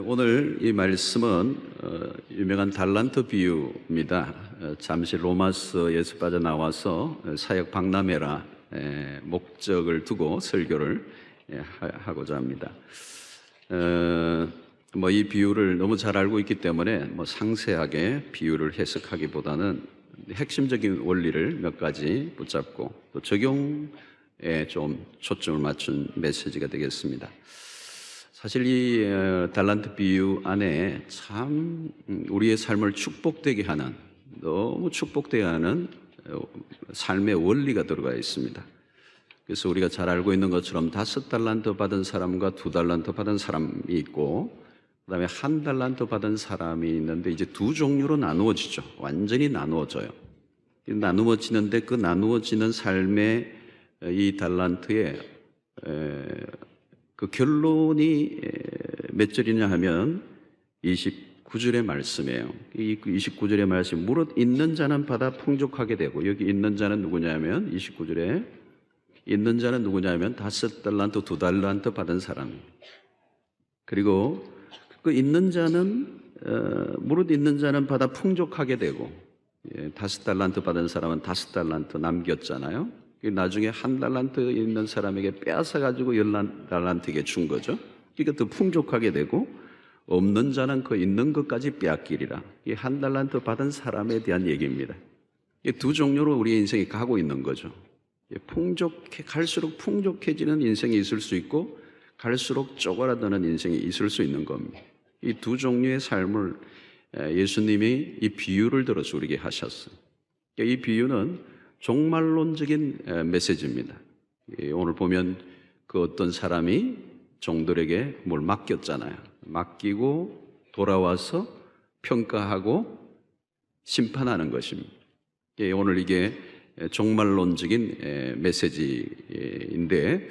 오늘 이 말씀은 유명한 달란트 비유입니다. 잠시 로마서에서 빠져나와서 사역 박람회라 목적을 두고 설교를 하고자 합니다. 이 비유를 너무 잘 알고 있기 때문에 상세하게 비유를 해석하기보다는 핵심적인 원리를 몇 가지 붙잡고 또 적용에 좀 초점을 맞춘 메시지가 되겠습니다. 사실 이 달란트 비유 안에 참 우리의 삶을 축복되게 하는, 너무 축복되게 하는 삶의 원리가 들어가 있습니다. 그래서 우리가 잘 알고 있는 것처럼 5달란트 받은 사람과 2달란트 받은 사람이 있고, 그 다음에 1달란트 받은 사람이 있는데 이제 두 종류로 나누어지죠. 완전히 나누어져요. 나누어지는데 그 나누어지는 삶의 이 달란트의 그 결론이 몇 절이냐 하면 29절의 말씀이에요. 이 29절의 말씀, 무릇 있는 자는 받아 풍족하게 되고, 여기 있는 자는 누구냐면 29절에 있는 자는 누구냐면 5달란트, 2달란트 받은 사람이에요. 그리고 그 있는 자는 무릇 있는 자는 받아 풍족하게 되고, 5달란트 받은 사람은 5달란트 남겼잖아요. 나중에 1달란트 있는 사람에게 빼앗아가지고 10달란트에게 준 거죠. 그러니까 더 풍족하게 되고, 없는 자는 그 있는 것까지 빼앗기리라. 이 1달란트 받은 사람에 대한 얘기입니다. 이 두 종류로 우리의 인생이 가고 있는 거죠. 갈수록 풍족해지는 인생이 있을 수 있고, 갈수록 쪼그라드는 인생이 있을 수 있는 겁니다. 이 두 종류의 삶을 예수님이 이 비유를 들어서 우리에게 하셨어요. 이 비유는 종말론적인 메시지입니다. 오늘 보면 그 어떤 사람이 종들에게 뭘 맡겼잖아요. 맡기고 돌아와서 평가하고 심판하는 것입니다. 오늘 이게 종말론적인 메시지인데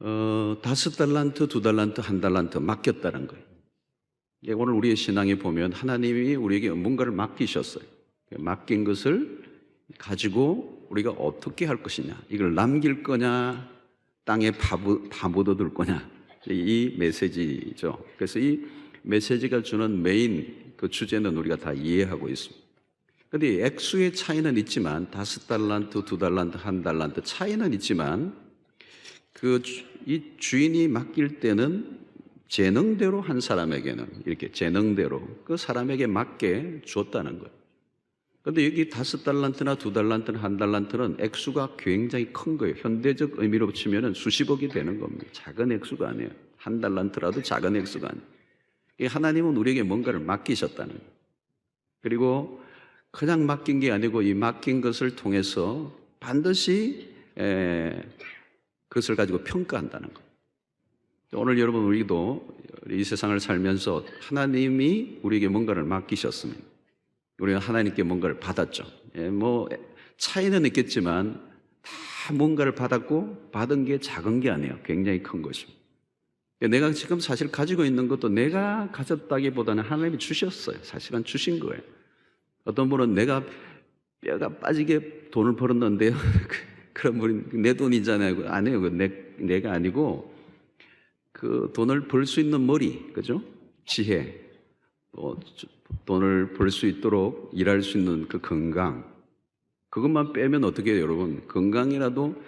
5달란트, 2달란트, 1달란트 맡겼다는 거예요. 오늘 우리의 신앙에 보면 하나님이 우리에게 뭔가를 맡기셨어요. 맡긴 것을 가지고 우리가 어떻게 할 것이냐, 이걸 남길 거냐, 땅에 파묻어둘 거냐, 이 메시지죠. 그래서 이 메시지가 주는 메인 그 주제는 우리가 다 이해하고 있습니다. 그런데 액수의 차이는 있지만 5달란트, 2달란트, 1달란트 차이는 있지만 이 주인이 맡길 때는 재능대로 한 사람에게는 이렇게 재능대로 그 사람에게 맞게 주었다는 거예요. 그런데 여기 5달란트나 2달란트나 1달란트는 액수가 굉장히 큰 거예요. 현대적 의미로 치면 수십억이 되는 겁니다. 작은 액수가 아니에요. 1달란트라도 작은 액수가 아니에요. 하나님은 우리에게 뭔가를 맡기셨다는 거예요. 그리고 그냥 맡긴 게 아니고 이 맡긴 것을 통해서 반드시 그것을 가지고 평가한다는 거예요. 오늘 여러분, 우리도 이 세상을 살면서 하나님이 우리에게 뭔가를 맡기셨습니다. 우리가 하나님께 뭔가를 받았죠. 차이는 있겠지만 다 뭔가를 받았고, 받은 게 작은 게 아니에요. 굉장히 큰 것입니다. 내가 지금 사실 가지고 있는 것도 내가 가졌다기보다는 하나님이 주셨어요. 사실은 주신 거예요. 어떤 분은 내가 뼈가 빠지게 돈을 벌었는데요. 그런 분이 내 돈이잖아요. 아니에요. 내가 아니고 그 돈을 벌 수 있는 머리, 그죠? 지혜, 돈을 벌 수 있도록 일할 수 있는 그 건강, 그것만 빼면 어떻게 해요, 여러분? 건강이라도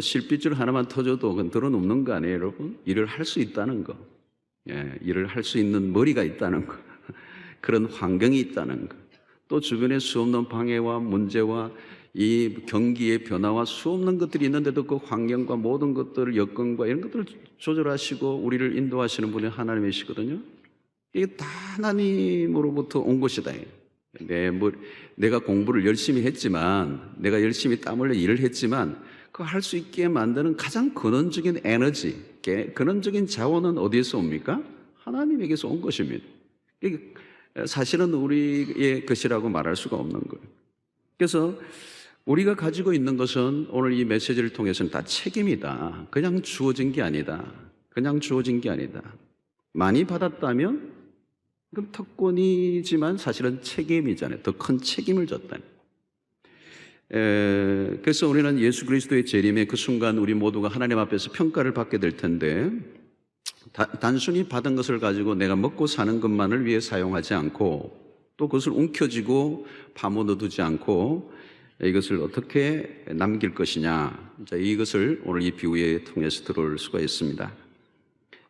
실핏줄 하나만 터져도 그건 들어눕는 거 아니에요, 여러분? 일을 할 수 있다는 거, 일을 할 수 있는 머리가 있다는 거, 그런 환경이 있다는 거, 또 주변에 수없는 방해와 문제와 이 경기의 변화와 수없는 것들이 있는데도 그 환경과 모든 것들, 여건과 이런 것들을 조절하시고 우리를 인도하시는 분이 하나님이시거든요. 이게 다 하나님으로부터 온 것이다. 내가 공부를 열심히 했지만, 내가 열심히 땀 흘려 일을 했지만, 그거 할 수 있게 만드는 가장 근원적인 에너지, 근원적인 자원은 어디에서 옵니까? 하나님에게서 온 것입니다. 이게 사실은 우리의 것이라고 말할 수가 없는 거예요. 그래서 우리가 가지고 있는 것은 오늘 이 메시지를 통해서는 다 책임이다. 그냥 주어진 게 아니다. 그냥 주어진 게 아니다. 많이 받았다면 그건 특권이지만 사실은 책임이잖아요. 더 큰 책임을 졌다. 그래서 우리는 예수 그리스도의 재림의 그 순간 우리 모두가 하나님 앞에서 평가를 받게 될 텐데, 단순히 받은 것을 가지고 내가 먹고 사는 것만을 위해 사용하지 않고 또 그것을 움켜쥐고 파묻어두지 않고 이것을 어떻게 남길 것이냐, 이것을 오늘 이 비유에 통해서 들어올 수가 있습니다.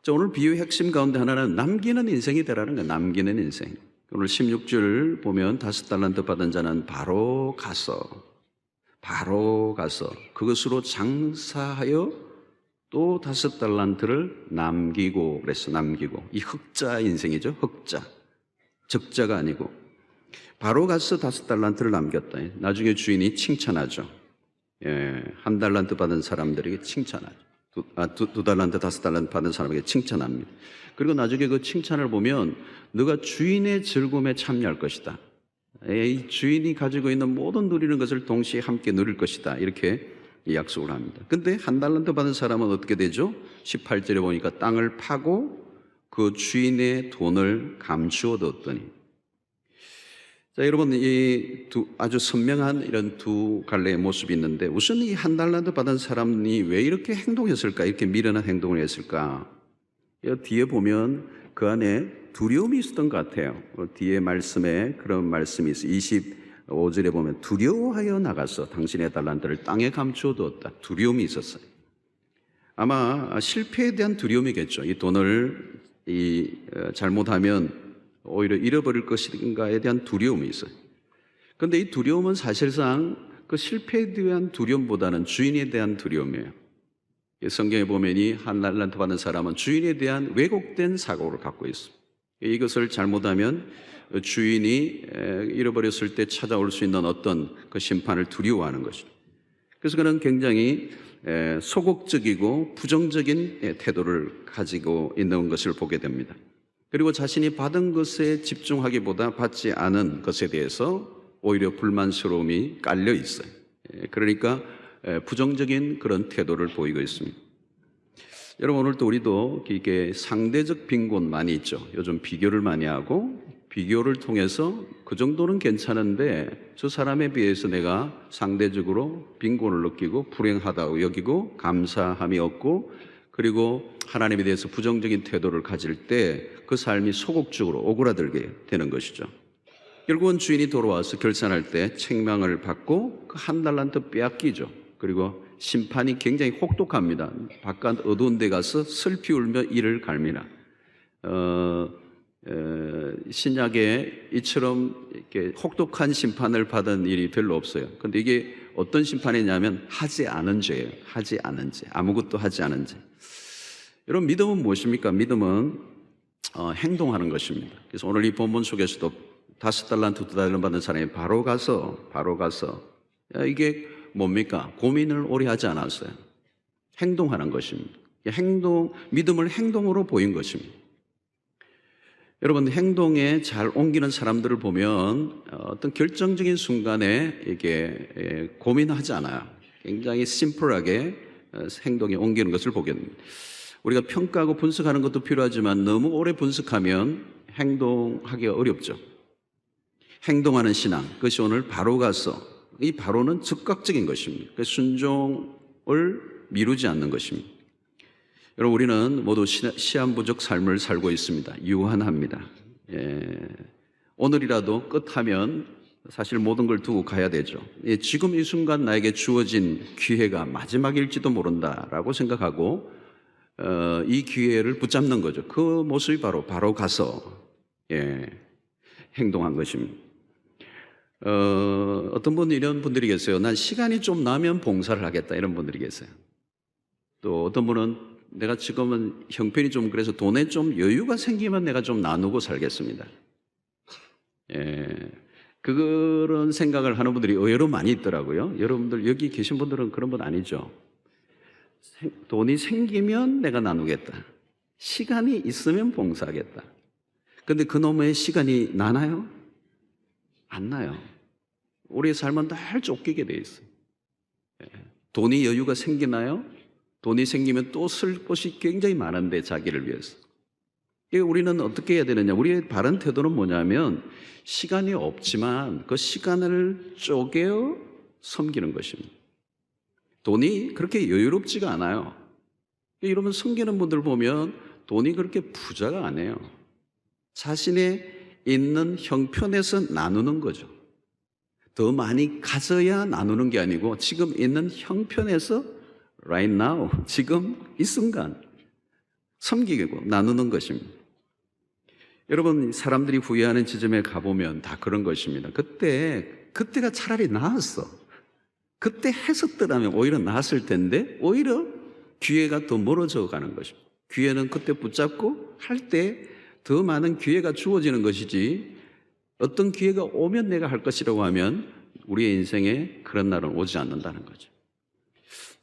오늘 비유의 핵심 가운데 하나는 남기는 인생이 되라는 거예요. 남기는 인생. 오늘 16절 보면 5달란트 받은 자는 바로 가서 그것으로 장사하여 또 5달란트를 남기고, 그래서 남기고, 이 흑자 인생이죠. 흑자, 적자가 아니고 바로 가서 5달란트를 남겼다. 나중에 주인이 칭찬하죠. 1달란트 받은 사람들에게 칭찬하죠. 2달란트, 5달란트 받은 사람에게 칭찬합니다. 그리고 나중에 그 칭찬을 보면 너가 주인의 즐거움에 참여할 것이다. 이 주인이 가지고 있는 모든 누리는 것을 동시에 함께 누릴 것이다. 이렇게 약속을 합니다. 근데 1달란트 받은 사람은 어떻게 되죠? 18절에 보니까 땅을 파고 그 주인의 돈을 감추어 뒀더니. 자, 여러분, 아주 선명한 이런 두 갈래의 모습이 있는데, 우선 이 1달란트 받은 사람이 왜 이렇게 행동했을까? 이렇게 미련한 행동을 했을까? 뒤에 보면 그 안에 두려움이 있었던 것 같아요. 뒤에 말씀에 그런 말씀이 있어요. 25절에 보면 두려워하여 나가서 당신의 달란트를 땅에 감추어 두었다. 두려움이 있었어요. 아마 실패에 대한 두려움이겠죠. 이 돈을 잘못하면 오히려 잃어버릴 것인가에 대한 두려움이 있어요. 그런데 이 두려움은 사실상 그 실패에 대한 두려움보다는 주인에 대한 두려움이에요. 성경에 보면 이 1달란트 받은 사람은 주인에 대한 왜곡된 사고를 갖고 있습니다. 이것을 잘못하면 주인이 잃어버렸을 때 찾아올 수 있는 어떤 그 심판을 두려워하는 것입니다. 그래서 그는 굉장히 소극적이고 부정적인 태도를 가지고 있는 것을 보게 됩니다. 그리고 자신이 받은 것에 집중하기보다 받지 않은 것에 대해서 오히려 불만스러움이 깔려 있어요. 그러니까 부정적인 그런 태도를 보이고 있습니다. 여러분, 오늘도 우리도 이게 상대적 빈곤 많이 있죠. 요즘 비교를 많이 하고 비교를 통해서 그 정도는 괜찮은데 저 사람에 비해서 내가 상대적으로 빈곤을 느끼고 불행하다고 여기고 감사함이 없고, 그리고 하나님에 대해서 부정적인 태도를 가질 때 그 삶이 소극적으로 오그라들게 되는 것이죠. 결국은 주인이 돌아와서 결산할 때 책망을 받고 그 1달란트 빼앗기죠. 그리고 심판이 굉장히 혹독합니다. 바깥 어두운 데 가서 슬피 울며 이를 갈미나. 신약에 이처럼 이렇게 혹독한 심판을 받은 일이 별로 없어요. 그런데 이게 어떤 심판이냐면 하지 않은 죄예요. 하지 않은 죄, 아무것도 하지 않은 죄. 여러분, 믿음은 무엇입니까? 믿음은 행동하는 것입니다. 그래서 오늘 이 본문 속에서도 5달란트, 2달란트 받은 사람이 바로 가서 이게 뭡니까? 고민을 오래 하지 않았어요. 행동하는 것입니다. 믿음을 행동으로 보인 것입니다. 여러분, 행동에 잘 옮기는 사람들을 보면 어떤 결정적인 순간에 이게 고민하지 않아요. 굉장히 심플하게 행동에 옮기는 것을 보게 됩니다. 우리가 평가하고 분석하는 것도 필요하지만 너무 오래 분석하면 행동하기가 어렵죠. 행동하는 신앙, 그것이 오늘 바로 가서, 이 바로는 즉각적인 것입니다. 순종을 미루지 않는 것입니다. 여러분, 우리는 모두 시한부적 삶을 살고 있습니다. 유한합니다. 오늘이라도 끝하면 사실 모든 걸 두고 가야 되죠. 지금 이 순간 나에게 주어진 기회가 마지막일지도 모른다라고 생각하고 이 기회를 붙잡는 거죠. 그 모습이 바로 가서 행동한 것입니다. 어떤 분 이런 분들이 계세요. 난 시간이 좀 나면 봉사를 하겠다, 이런 분들이 계세요. 또 어떤 분은 내가 지금은 형편이 좀 그래서 돈에 좀 여유가 생기면 내가 좀 나누고 살겠습니다. 그런 생각을 하는 분들이 의외로 많이 있더라고요. 여러분들 여기 계신 분들은 그런 분 아니죠? 돈이 생기면 내가 나누겠다. 시간이 있으면 봉사하겠다. 근데 그놈의 시간이 나나요? 안 나요. 우리의 삶은 늘 쫓기게 돼 있어요. 돈이 여유가 생기나요? 돈이 생기면 또 쓸 것이 굉장히 많은데, 자기를 위해서. 우리는 어떻게 해야 되느냐? 우리의 바른 태도는 뭐냐면, 시간이 없지만 그 시간을 쪼개어 섬기는 것입니다. 돈이 그렇게 여유롭지가 않아요. 여러분 섬기는 분들 보면 돈이 그렇게 부자가 아니에요. 자신의 있는 형편에서 나누는 거죠. 더 많이 가져야 나누는 게 아니고 지금 있는 형편에서 right now, 지금 이 순간 섬기고 나누는 것입니다. 여러분 사람들이 후회하는 지점에 가보면 다 그런 것입니다. 그때가 차라리 나았어. 그때 했었더라면 오히려 나았을 텐데 오히려 기회가 더 멀어져 가는 것입니다. 기회는 그때 붙잡고 할 때 더 많은 기회가 주어지는 것이지 어떤 기회가 오면 내가 할 것이라고 하면 우리의 인생에 그런 날은 오지 않는다는 거죠.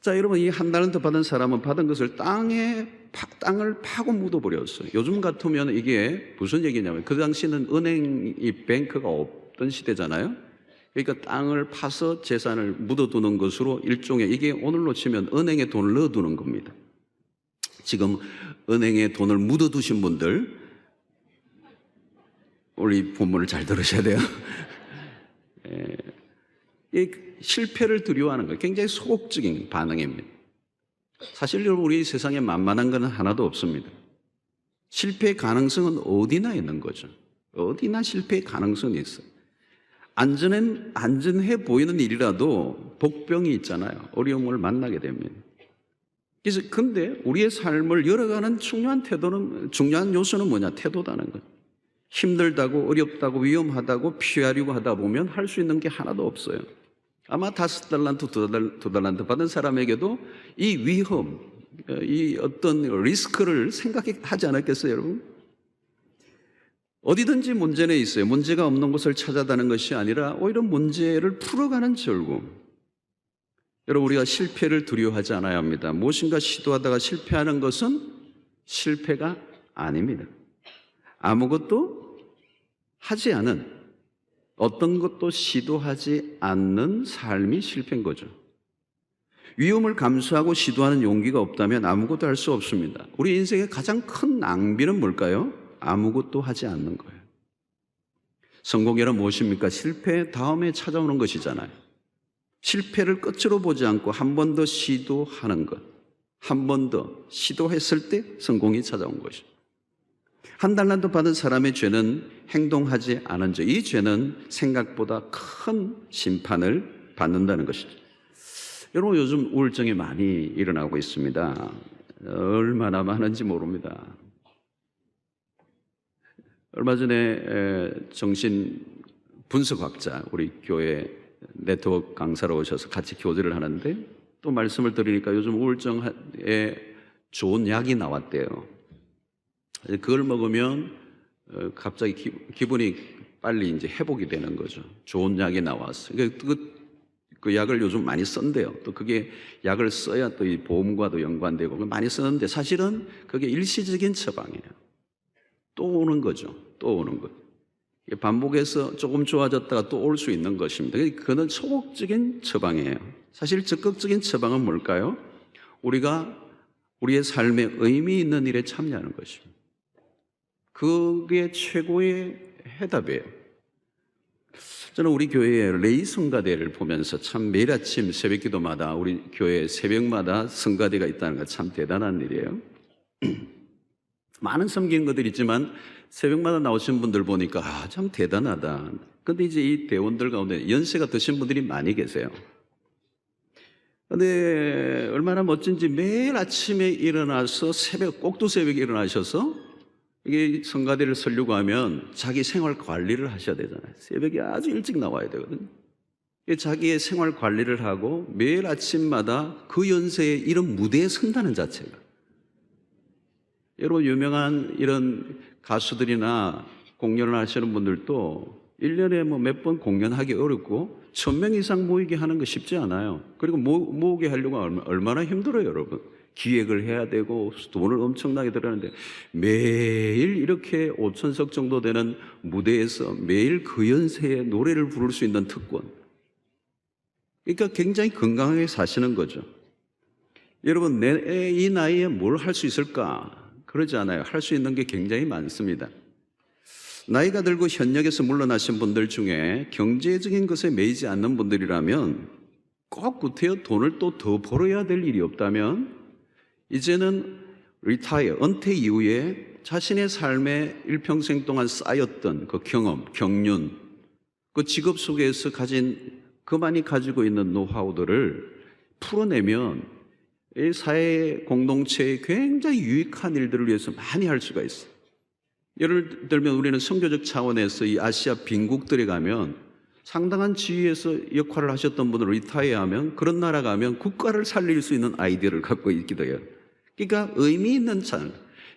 자, 여러분 이 한 달란트 받은 사람은 받은 것을 땅을 파고 묻어버렸어요. 요즘 같으면 이게 무슨 얘기냐면 그 당시는 은행이 뱅크가 없던 시대잖아요. 그러니까 땅을 파서 재산을 묻어두는 것으로 일종의 이게 오늘로 치면 은행에 돈을 넣어두는 겁니다. 지금 은행에 돈을 묻어두신 분들 우리 본문을 잘 들으셔야 돼요. 이 실패를 두려워하는 거예요. 굉장히 소극적인 반응입니다. 사실 여러분 우리 세상에 만만한 건 하나도 없습니다. 실패의 가능성은 어디나 있는 거죠. 어디나 실패의 가능성이 있어요. 안전해 보이는 일이라도 복병이 있잖아요. 어려움을 만나게 됩니다. 그래서 근데 우리의 삶을 열어가는 중요한 요소는 뭐냐? 태도다는 거예요. 힘들다고 어렵다고 위험하다고 피하려고 하다 보면 할 수 있는 게 하나도 없어요. 아마 5달란트, 2달란트 받은 사람에게도 이 위험, 이 어떤 리스크를 생각하지 않았겠어요, 여러분? 어디든지 문제는 있어요. 문제가 없는 곳을 찾아다는 것이 아니라 오히려 문제를 풀어가는 즐거움. 여러분 우리가 실패를 두려워하지 않아야 합니다. 무엇인가 시도하다가 실패하는 것은 실패가 아닙니다. 아무것도 하지 않은 어떤 것도 시도하지 않는 삶이 실패인 거죠. 위험을 감수하고 시도하는 용기가 없다면 아무것도 할 수 없습니다. 우리 인생의 가장 큰 낭비는 뭘까요? 아무것도 하지 않는 거예요. 성공이란 무엇입니까? 실패 다음에 찾아오는 것이잖아요. 실패를 끝으로 보지 않고 한 번 더 시도하는 것, 한 번 더 시도했을 때 성공이 찾아온 것이죠. 한 달란트 받은 사람의 죄는 행동하지 않은 죄, 이 죄는 생각보다 큰 심판을 받는다는 것이죠. 여러분 요즘 우울증이 많이 일어나고 있습니다. 얼마나 많은지 모릅니다. 얼마 전에 정신 분석학자 우리 교회 네트워크 강사로 오셔서 같이 교제를 하는데 또 말씀을 드리니까 요즘 우울증에 좋은 약이 나왔대요. 그걸 먹으면 갑자기 기분이 빨리 이제 회복이 되는 거죠. 좋은 약이 나왔어요. 그 약을 요즘 많이 쓴대요. 또 그게 약을 써야 또 이 보험과도 연관되고 많이 쓰는데 사실은 그게 일시적인 처방이에요. 또 오는 거죠. 또 오는 것. 반복해서 조금 좋아졌다가 또 올 수 있는 것입니다. 그거는 소극적인 처방이에요. 사실 적극적인 처방은 뭘까요? 우리가 우리의 삶에 의미 있는 일에 참여하는 것입니다. 그게 최고의 해답이에요. 저는 우리 교회의 레이 성가대를 보면서 참 매일 아침 새벽 기도마다 우리 교회 새벽마다 성가대가 있다는 건 참 대단한 일이에요. 많은 섬기는 것들이 있지만 새벽마다 나오신 분들 보니까 참 대단하다. 근데 이제 이 대원들 가운데 연세가 드신 분들이 많이 계세요. 근데 얼마나 멋진지 매일 아침에 일어나서 꼭두 새벽에 일어나셔서 이게 성가대를 서려고 하면 자기 생활 관리를 하셔야 되잖아요. 새벽에 아주 일찍 나와야 되거든요. 자기의 생활 관리를 하고 매일 아침마다 그 연세에 이런 무대에 선다는 자체가, 여러분 유명한 이런 가수들이나 공연을 하시는 분들도 1년에 몇 번 공연하기 어렵고 1000명 이상 모이게 하는 거 쉽지 않아요. 그리고 모으게 하려고 얼마나 힘들어요, 여러분. 기획을 해야 되고 돈을 엄청나게 들었는데 매일 이렇게 5000석 정도 되는 무대에서 매일 그 연세에 노래를 부를 수 있는 특권. 그러니까 굉장히 건강하게 사시는 거죠. 여러분 이 나이에 뭘 할 수 있을까? 그러지 않아요. 할 수 있는 게 굉장히 많습니다. 나이가 들고 현역에서 물러나신 분들 중에 경제적인 것에 매이지 않는 분들이라면 꼭 구태여 돈을 또 더 벌어야 될 일이 없다면 이제는 리타이어, 은퇴 이후에 자신의 삶의 일평생 동안 쌓였던 그 경험, 경륜, 그 직업 속에서 가진 그만이 가지고 있는 노하우들을 풀어내면 이 사회 공동체에 굉장히 유익한 일들을 위해서 많이 할 수가 있어요. 예를 들면 우리는 선교적 차원에서 이 아시아 빈국들에 가면 상당한 지위에서 역할을 하셨던 분을 리타이어하면 그런 나라 가면 국가를 살릴 수 있는 아이디어를 갖고 있기도 해요. 그러니까 의미 있는 삶,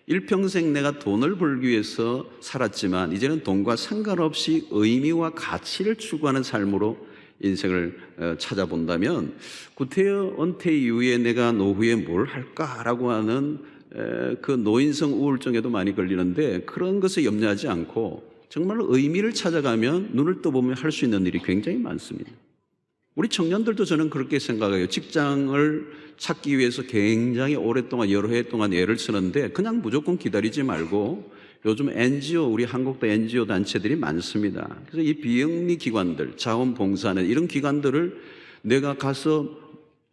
일평생 내가 돈을 벌기 위해서 살았지만 이제는 돈과 상관없이 의미와 가치를 추구하는 삶으로 인생을 찾아본다면 구태여 은퇴 이후에 내가 노후에 뭘 할까라고 하는 그 노인성 우울증에도 많이 걸리는데 그런 것에 염려하지 않고 정말로 의미를 찾아가면 눈을 떠보면 할 수 있는 일이 굉장히 많습니다. 우리 청년들도 저는 그렇게 생각해요. 직장을 찾기 위해서 굉장히 오랫동안 여러 해 동안 애를 쓰는데 그냥 무조건 기다리지 말고 요즘 NGO, 우리 한국도 NGO 단체들이 많습니다. 그래서 이 비영리 기관들, 자원봉사는 이런 기관들을 내가 가서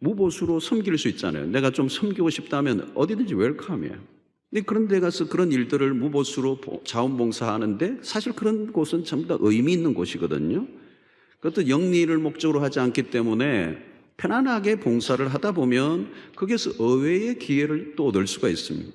무보수로 섬길 수 있잖아요. 내가 좀 섬기고 싶다면 어디든지 웰컴이에요. 근데 그런 데 가서 그런 일들을 무보수로 자원봉사하는데 사실 그런 곳은 전부 다 의미 있는 곳이거든요. 그것도 영리를 목적으로 하지 않기 때문에 편안하게 봉사를 하다 보면 거기에서 의외의 기회를 또 얻을 수가 있습니다.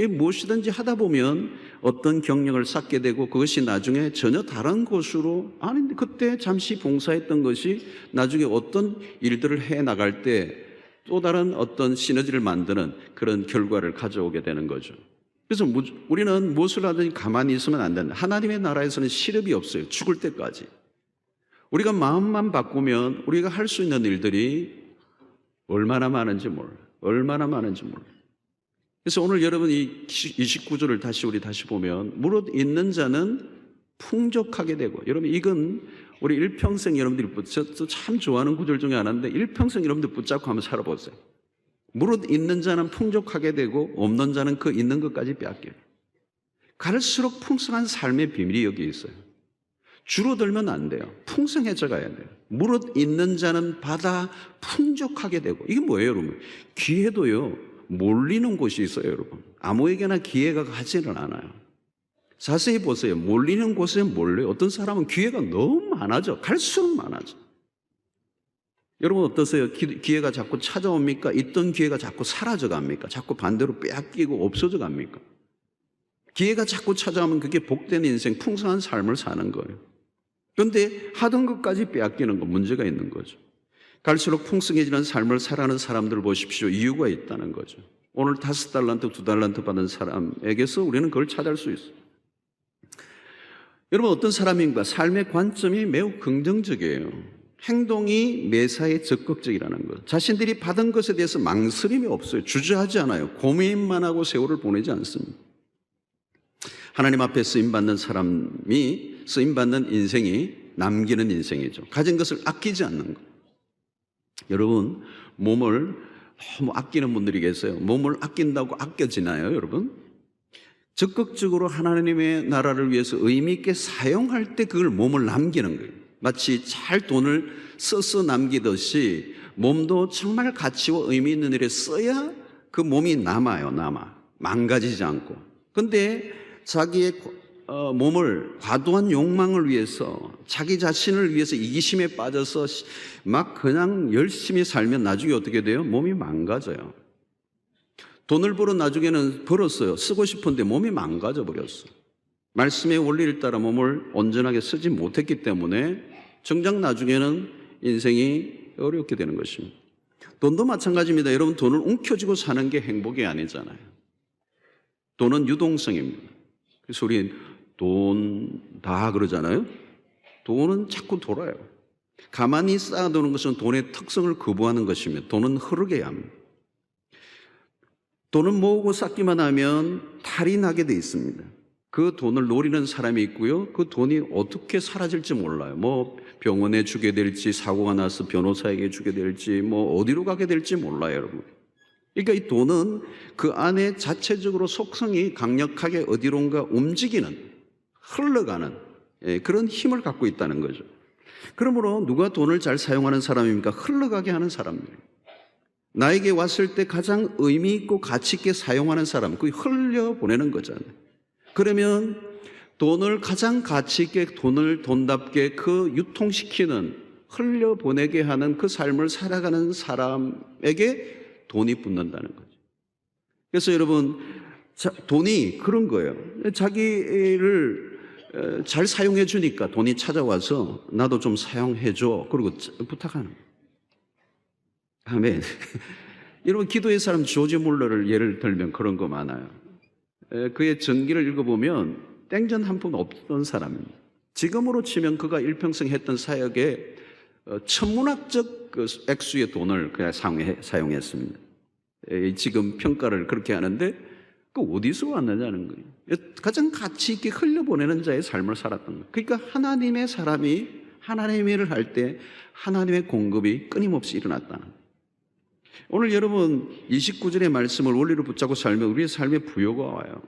무엇이든지 하다 보면 어떤 경력을 쌓게 되고 그것이 나중에 전혀 다른 곳으로 아니 그때 잠시 봉사했던 것이 나중에 어떤 일들을 해 나갈 때 또 다른 어떤 시너지를 만드는 그런 결과를 가져오게 되는 거죠. 그래서 우리는 무엇을 하든지 가만히 있으면 안 된다. 하나님의 나라에서는 실업이 없어요. 죽을 때까지. 우리가 마음만 바꾸면 우리가 할 수 있는 일들이 얼마나 많은지 몰라요. 얼마나 많은지 몰라요. 그래서 오늘 여러분 이 29절을 다시 보면 무릇 있는 자는 풍족하게 되고, 여러분 이건 우리 일평생 여러분들이 참 좋아하는 구절 중에 하나인데 일평생 여러분들 붙잡고 한번 살아보세요. 무릇 있는 자는 풍족하게 되고 없는 자는 그 있는 것까지 빼앗겨요. 갈수록 풍성한 삶의 비밀이 여기 있어요. 줄어들면 안 돼요. 풍성해져 가야 돼요. 무릇 있는 자는 받아 풍족하게 되고, 이게 뭐예요 여러분? 기회도요 몰리는 곳이 있어요 여러분. 아무에게나 기회가 가지는 않아요. 자세히 보세요. 몰리는 곳에 몰려요. 어떤 사람은 기회가 너무 많아져. 갈수록 많아져. 여러분 어떠세요? 기회가 자꾸 찾아옵니까? 있던 기회가 자꾸 사라져 갑니까? 자꾸 반대로 빼앗기고 없어져 갑니까? 기회가 자꾸 찾아오면 그게 복된 인생, 풍성한 삶을 사는 거예요. 그런데 하던 것까지 빼앗기는 건 문제가 있는 거죠. 갈수록 풍성해지는 삶을 살아가는 사람들 보십시오. 이유가 있다는 거죠. 오늘 5달란트, 2달란트 받은 사람에게서 우리는 그걸 찾을 수 있어요. 여러분 어떤 사람인가? 삶의 관점이 매우 긍정적이에요. 행동이 매사에 적극적이라는 것. 자신들이 받은 것에 대해서 망설임이 없어요. 주저하지 않아요. 고민만 하고 세월을 보내지 않습니다. 하나님 앞에 쓰임받는 사람이, 쓰임받는 인생이 남기는 인생이죠. 가진 것을 아끼지 않는 것. 여러분 몸을 너무 아끼는 분들이 계세요. 몸을 아낀다고 아껴지나요 여러분? 적극적으로 하나님의 나라를 위해서 의미 있게 사용할 때 그걸 몸을 남기는 거예요. 마치 잘 돈을 써서 남기듯이 몸도 정말 가치와 의미 있는 일에 써야 그 몸이 남아요. 망가지지 않고. 근데 자기의 몸을 과도한 욕망을 위해서, 자기 자신을 위해서 이기심에 빠져서 막 그냥 열심히 살면 나중에 어떻게 돼요? 몸이 망가져요. 돈을 벌어 나중에는 벌었어요. 쓰고 싶은데 몸이 망가져 버렸어. 말씀의 원리를 따라 몸을 온전하게 쓰지 못했기 때문에 정작 나중에는 인생이 어렵게 되는 것입니다. 돈도 마찬가지입니다. 여러분 돈을 움켜쥐고 사는 게 행복이 아니잖아요. 돈은 유동성입니다. 그래서 우리 돈 다 그러잖아요. 돈은 자꾸 돌아요. 가만히 쌓아두는 것은 돈의 특성을 거부하는 것이며 돈은 흐르게 합니다. 돈은 모으고 쌓기만 하면 탈이 나게 돼 있습니다. 그 돈을 노리는 사람이 있고요. 그 돈이 어떻게 사라질지 몰라요. 뭐 병원에 주게 될지, 사고가 나서 변호사에게 주게 될지, 뭐 어디로 가게 될지 몰라요, 여러분. 그러니까 이 돈은 그 안에 자체적으로 속성이 강력하게 어디론가 움직이는, 흘러가는 그런 힘을 갖고 있다는 거죠. 그러므로 누가 돈을 잘 사용하는 사람입니까? 흘러가게 하는 사람들. 나에게 왔을 때 가장 의미 있고 가치 있게 사용하는 사람, 그게 흘려보내는 거잖아요. 그러면 돈을 가장 가치 있게 돈답게 그 유통시키는, 흘려보내게 하는 그 삶을 살아가는 사람에게 돈이 붙는다는 거죠. 그래서 여러분, 돈이 그런 거예요. 자기를 잘 사용해 주니까 돈이 찾아와서 나도 좀 사용해 줘, 그리고 부탁하는 거예요. 아멘. 여러분, 기도의 사람 조지 물러를 예를 들면 그런 거 많아요. 그의 전기를 읽어보면 땡전 한 푼 없던 사람입니다. 지금으로 치면 그가 일평생 했던 사역에 천문학적 그 액수의 돈을 그냥 사용했습니다. 지금 평가를 그렇게 하는데 그 어디서 왔느냐는 거예요. 가장 가치 있게 흘려보내는 자의 삶을 살았던 거예요. 그러니까 하나님의 사람이 하나님의 일을 할 때 하나님의 공급이 끊임없이 일어났다는 거예요. 오늘 여러분 29절의 말씀을 원리로 붙잡고 살면 우리의 삶에 부요가 와요.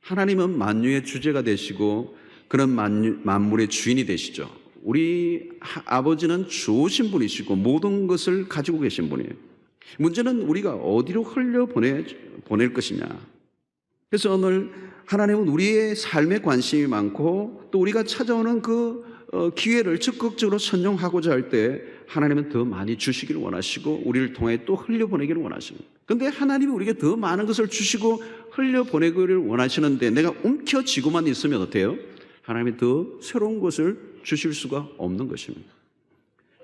하나님은 만유의 주제가 되시고 그런 만물의 주인이 되시죠. 우리 아버지는 주신 분이시고 모든 것을 가지고 계신 분이에요. 문제는 우리가 어디로 보낼 것이냐. 그래서 오늘 하나님은 우리의 삶에 관심이 많고 또 우리가 찾아오는 그 기회를 적극적으로 선용하고자 할 때 하나님은 더 많이 주시기를 원하시고 우리를 통해 또 흘려보내기를 원하십니다. 그런데 하나님이 우리에게 더 많은 것을 주시고 흘려보내기를 원하시는데 내가 움켜쥐고만 있으면 어때요? 하나님이 더 새로운 것을 주실 수가 없는 것입니다.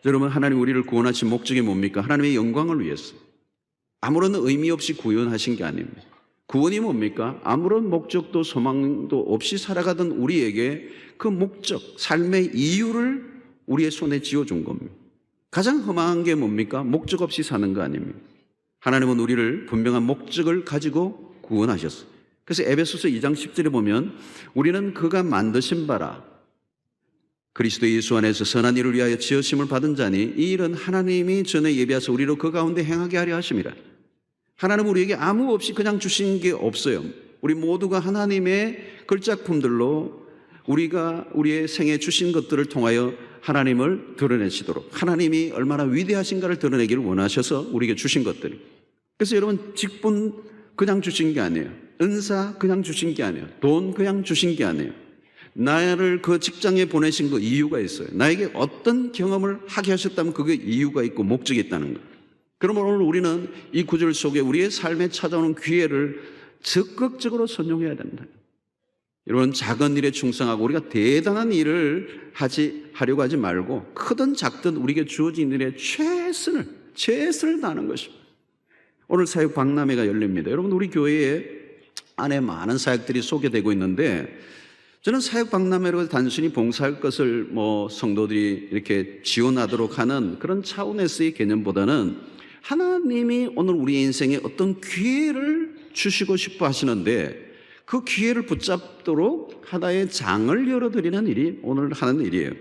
여러분, 하나님 우리를 구원하신 목적이 뭡니까? 하나님의 영광을 위해서. 아무런 의미 없이 구원하신 게 아닙니다. 구원이 뭡니까? 아무런 목적도 소망도 없이 살아가던 우리에게 그 목적, 삶의 이유를 우리의 손에 쥐어준 겁니다. 가장 허망한 게 뭡니까? 목적 없이 사는 거 아닙니까? 하나님은 우리를 분명한 목적을 가지고 구원하셨어요. 그래서 에베소서 2장 10절에 보면 우리는 그가 만드신 바라 그리스도 예수 안에서 선한 일을 위하여 지으심을 받은 자니 이 일은 하나님이 전에 예비하사 우리로 그 가운데 행하게 하려 하심이라. 하나님은 우리에게 아무 없이 그냥 주신 게 없어요. 우리 모두가 하나님의 걸작품들로 우리가 우리의 생에 주신 것들을 통하여 하나님을 드러내시도록 하나님이 얼마나 위대하신가를 드러내기를 원하셔서 우리에게 주신 것들이. 그래서 여러분, 직분 그냥 주신 게 아니에요. 은사 그냥 주신 게 아니에요. 돈 그냥 주신 게 아니에요. 나를 그 직장에 보내신 그 이유가 있어요. 나에게 어떤 경험을 하게 하셨다면 그게 이유가 있고 목적이 있다는 거예요. 그러면 오늘 우리는 이 구절 속에 우리의 삶에 찾아오는 기회를 적극적으로 선용해야 된다. 여러분, 작은 일에 충성하고 우리가 대단한 일을 하려고 하지 말고 크든 작든 우리에게 주어진 일에 최선을 다하는 것입니다. 오늘 사역 박람회가 열립니다. 여러분, 우리 교회 안에 많은 사역들이 소개되고 있는데 저는 사역 박람회로 단순히 봉사할 것을 성도들이 이렇게 지원하도록 하는 그런 차원에서의 개념보다는 하나님이 오늘 우리 인생에 어떤 기회를 주시고 싶어 하시는데 그 기회를 붙잡도록 하나의 장을 열어드리는 일이 오늘 하는 일이에요.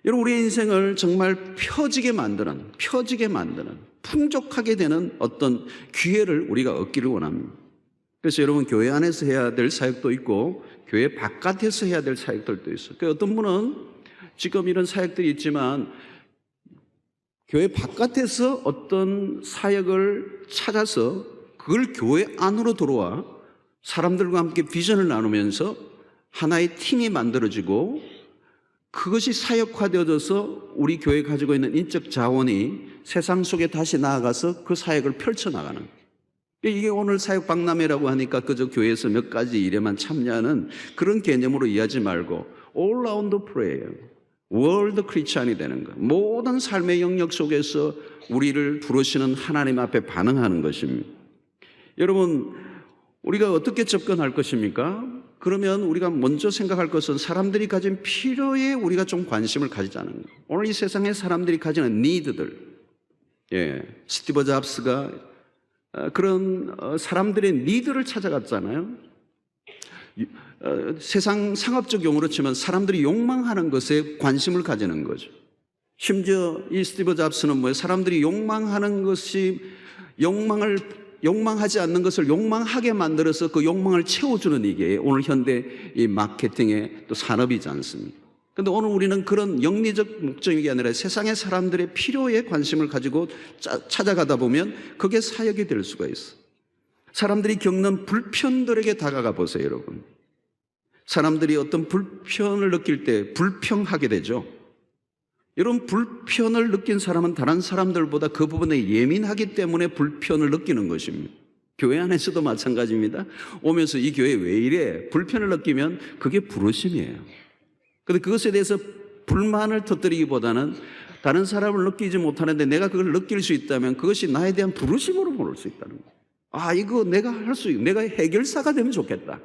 여러분, 우리 인생을 정말 펴지게 만드는 풍족하게 되는 어떤 기회를 우리가 얻기를 원합니다. 그래서 여러분, 교회 안에서 해야 될 사역도 있고 교회 바깥에서 해야 될 사역들도 있어요. 그러니까 어떤 분은 지금 이런 사역들이 있지만 교회 바깥에서 어떤 사역을 찾아서 그걸 교회 안으로 들어와 사람들과 함께 비전을 나누면서 하나의 팀이 만들어지고 그것이 사역화되어져서 우리 교회가 가지고 있는 인적 자원이 세상 속에 다시 나아가서 그 사역을 펼쳐나가는, 이게 오늘 사역 박람회라고 하니까 그저 교회에서 몇 가지 일에만 참여하는 그런 개념으로 이해하지 말고 all round prayer, 월드 크리스찬이 되는 것, 모든 삶의 영역 속에서 우리를 부르시는 하나님 앞에 반응하는 것입니다. 여러분, 우리가 어떻게 접근할 것입니까? 그러면 우리가 먼저 생각할 것은 사람들이 가진 필요에 우리가 좀 관심을 가지자는 거예요. 오늘 이 세상에 사람들이 가지는 니드들, 스티브 잡스가 그런 사람들의 니드를 찾아갔잖아요. 세상 상업적 용어로 치면 사람들이 욕망하는 것에 관심을 가지는 거죠. 심지어 이 스티브 잡스는 뭐예요? 사람들이 욕망하는 것이 욕망하지 않는 것을 욕망하게 만들어서 그 욕망을 채워주는 이게 오늘 현대 이 마케팅의 또 산업이지 않습니까? 근데 오늘 우리는 그런 영리적 목적이 아니라 세상의 사람들의 필요에 관심을 가지고 찾아가다 보면 그게 사역이 될 수가 있어. 사람들이 겪는 불편들에게 다가가 보세요, 여러분. 사람들이 어떤 불편을 느낄 때 불평하게 되죠. 이런 불편을 느낀 사람은 다른 사람들보다 그 부분에 예민하기 때문에 불편을 느끼는 것입니다. 교회 안에서도 마찬가지입니다. 오면서 이 교회 왜 이래? 불편을 느끼면 그게 부르심이에요. 그런데 그것에 대해서 불만을 터뜨리기보다는 다른 사람을 느끼지 못하는데 내가 그걸 느낄 수 있다면 그것이 나에 대한 부르심으로 볼 수 있다는 거예요. 아, 이거 내가 할 수 있고 내가 해결사가 되면 좋겠다.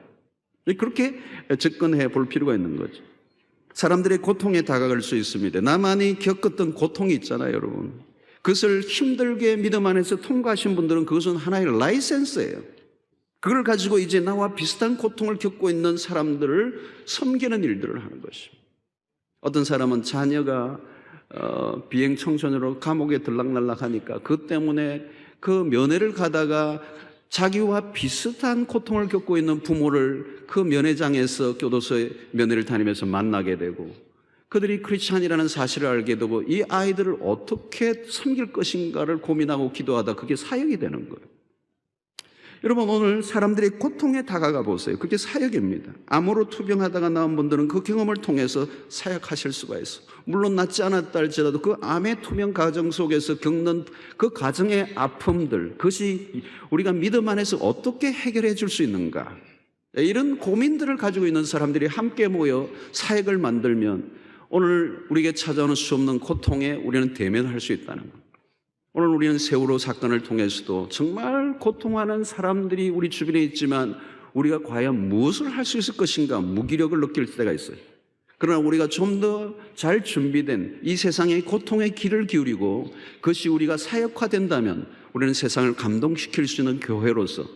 그렇게 접근해 볼 필요가 있는 거죠. 사람들의 고통에 다가갈 수 있습니다. 나만이 겪었던 고통이 있잖아요, 여러분. 그것을 힘들게 믿음 안에서 통과하신 분들은 그것은 하나의 라이센스예요. 그걸 가지고 이제 나와 비슷한 고통을 겪고 있는 사람들을 섬기는 일들을 하는 것입니다. 어떤 사람은 자녀가 비행 청소년으로 감옥에 들락날락하니까 그 때문에 그 면회를 가다가 자기와 비슷한 고통을 겪고 있는 부모를 그 면회장에서 교도소에 면회를 다니면서 만나게 되고 그들이 크리스찬이라는 사실을 알게 되고 이 아이들을 어떻게 섬길 것인가를 고민하고 기도하다 그게 사역이 되는 거예요. 여러분, 오늘 사람들이 고통에 다가가 보세요. 그게 사역입니다. 암으로 투병하다가 나온 분들은 그 경험을 통해서 사역하실 수가 있어. 물론 낫지 않았다 할지라도 그 암의 투병 과정 속에서 겪는 그 가정의 아픔들, 그것이 우리가 믿음 안에서 어떻게 해결해 줄 수 있는가, 이런 고민들을 가지고 있는 사람들이 함께 모여 사역을 만들면 오늘 우리에게 찾아오는 수 없는 고통에 우리는 대면할 수 있다는 것. 오늘 우리는 세월호 사건을 통해서도 정말 고통하는 사람들이 우리 주변에 있지만 우리가 과연 무엇을 할 수 있을 것인가 무기력을 느낄 때가 있어요. 그러나 우리가 좀 더 잘 준비된 이 세상의 고통의 귀를 기울이고 그것이 우리가 사역화된다면 우리는 세상을 감동시킬 수 있는 교회로서,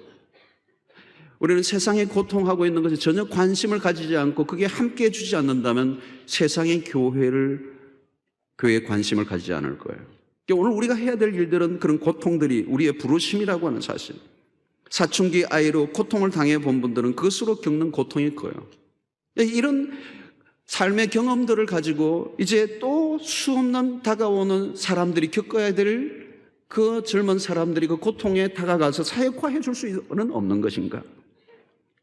우리는 세상에 고통하고 있는 것에 전혀 관심을 가지지 않고 그게 함께 해주지 않는다면 세상의 교회에 관심을 가지지 않을 거예요. 오늘 우리가 해야 될 일들은 그런 고통들이 우리의 부르심이라고 하는 사실. 사춘기 아이로 고통을 당해 본 분들은 그것으로 겪는 고통일 거예요. 이런 삶의 경험들을 가지고 이제 또 수없는 다가오는 사람들이 겪어야 될 그 젊은 사람들이 그 고통에 다가가서 사역화해 줄 수는 없는 것인가?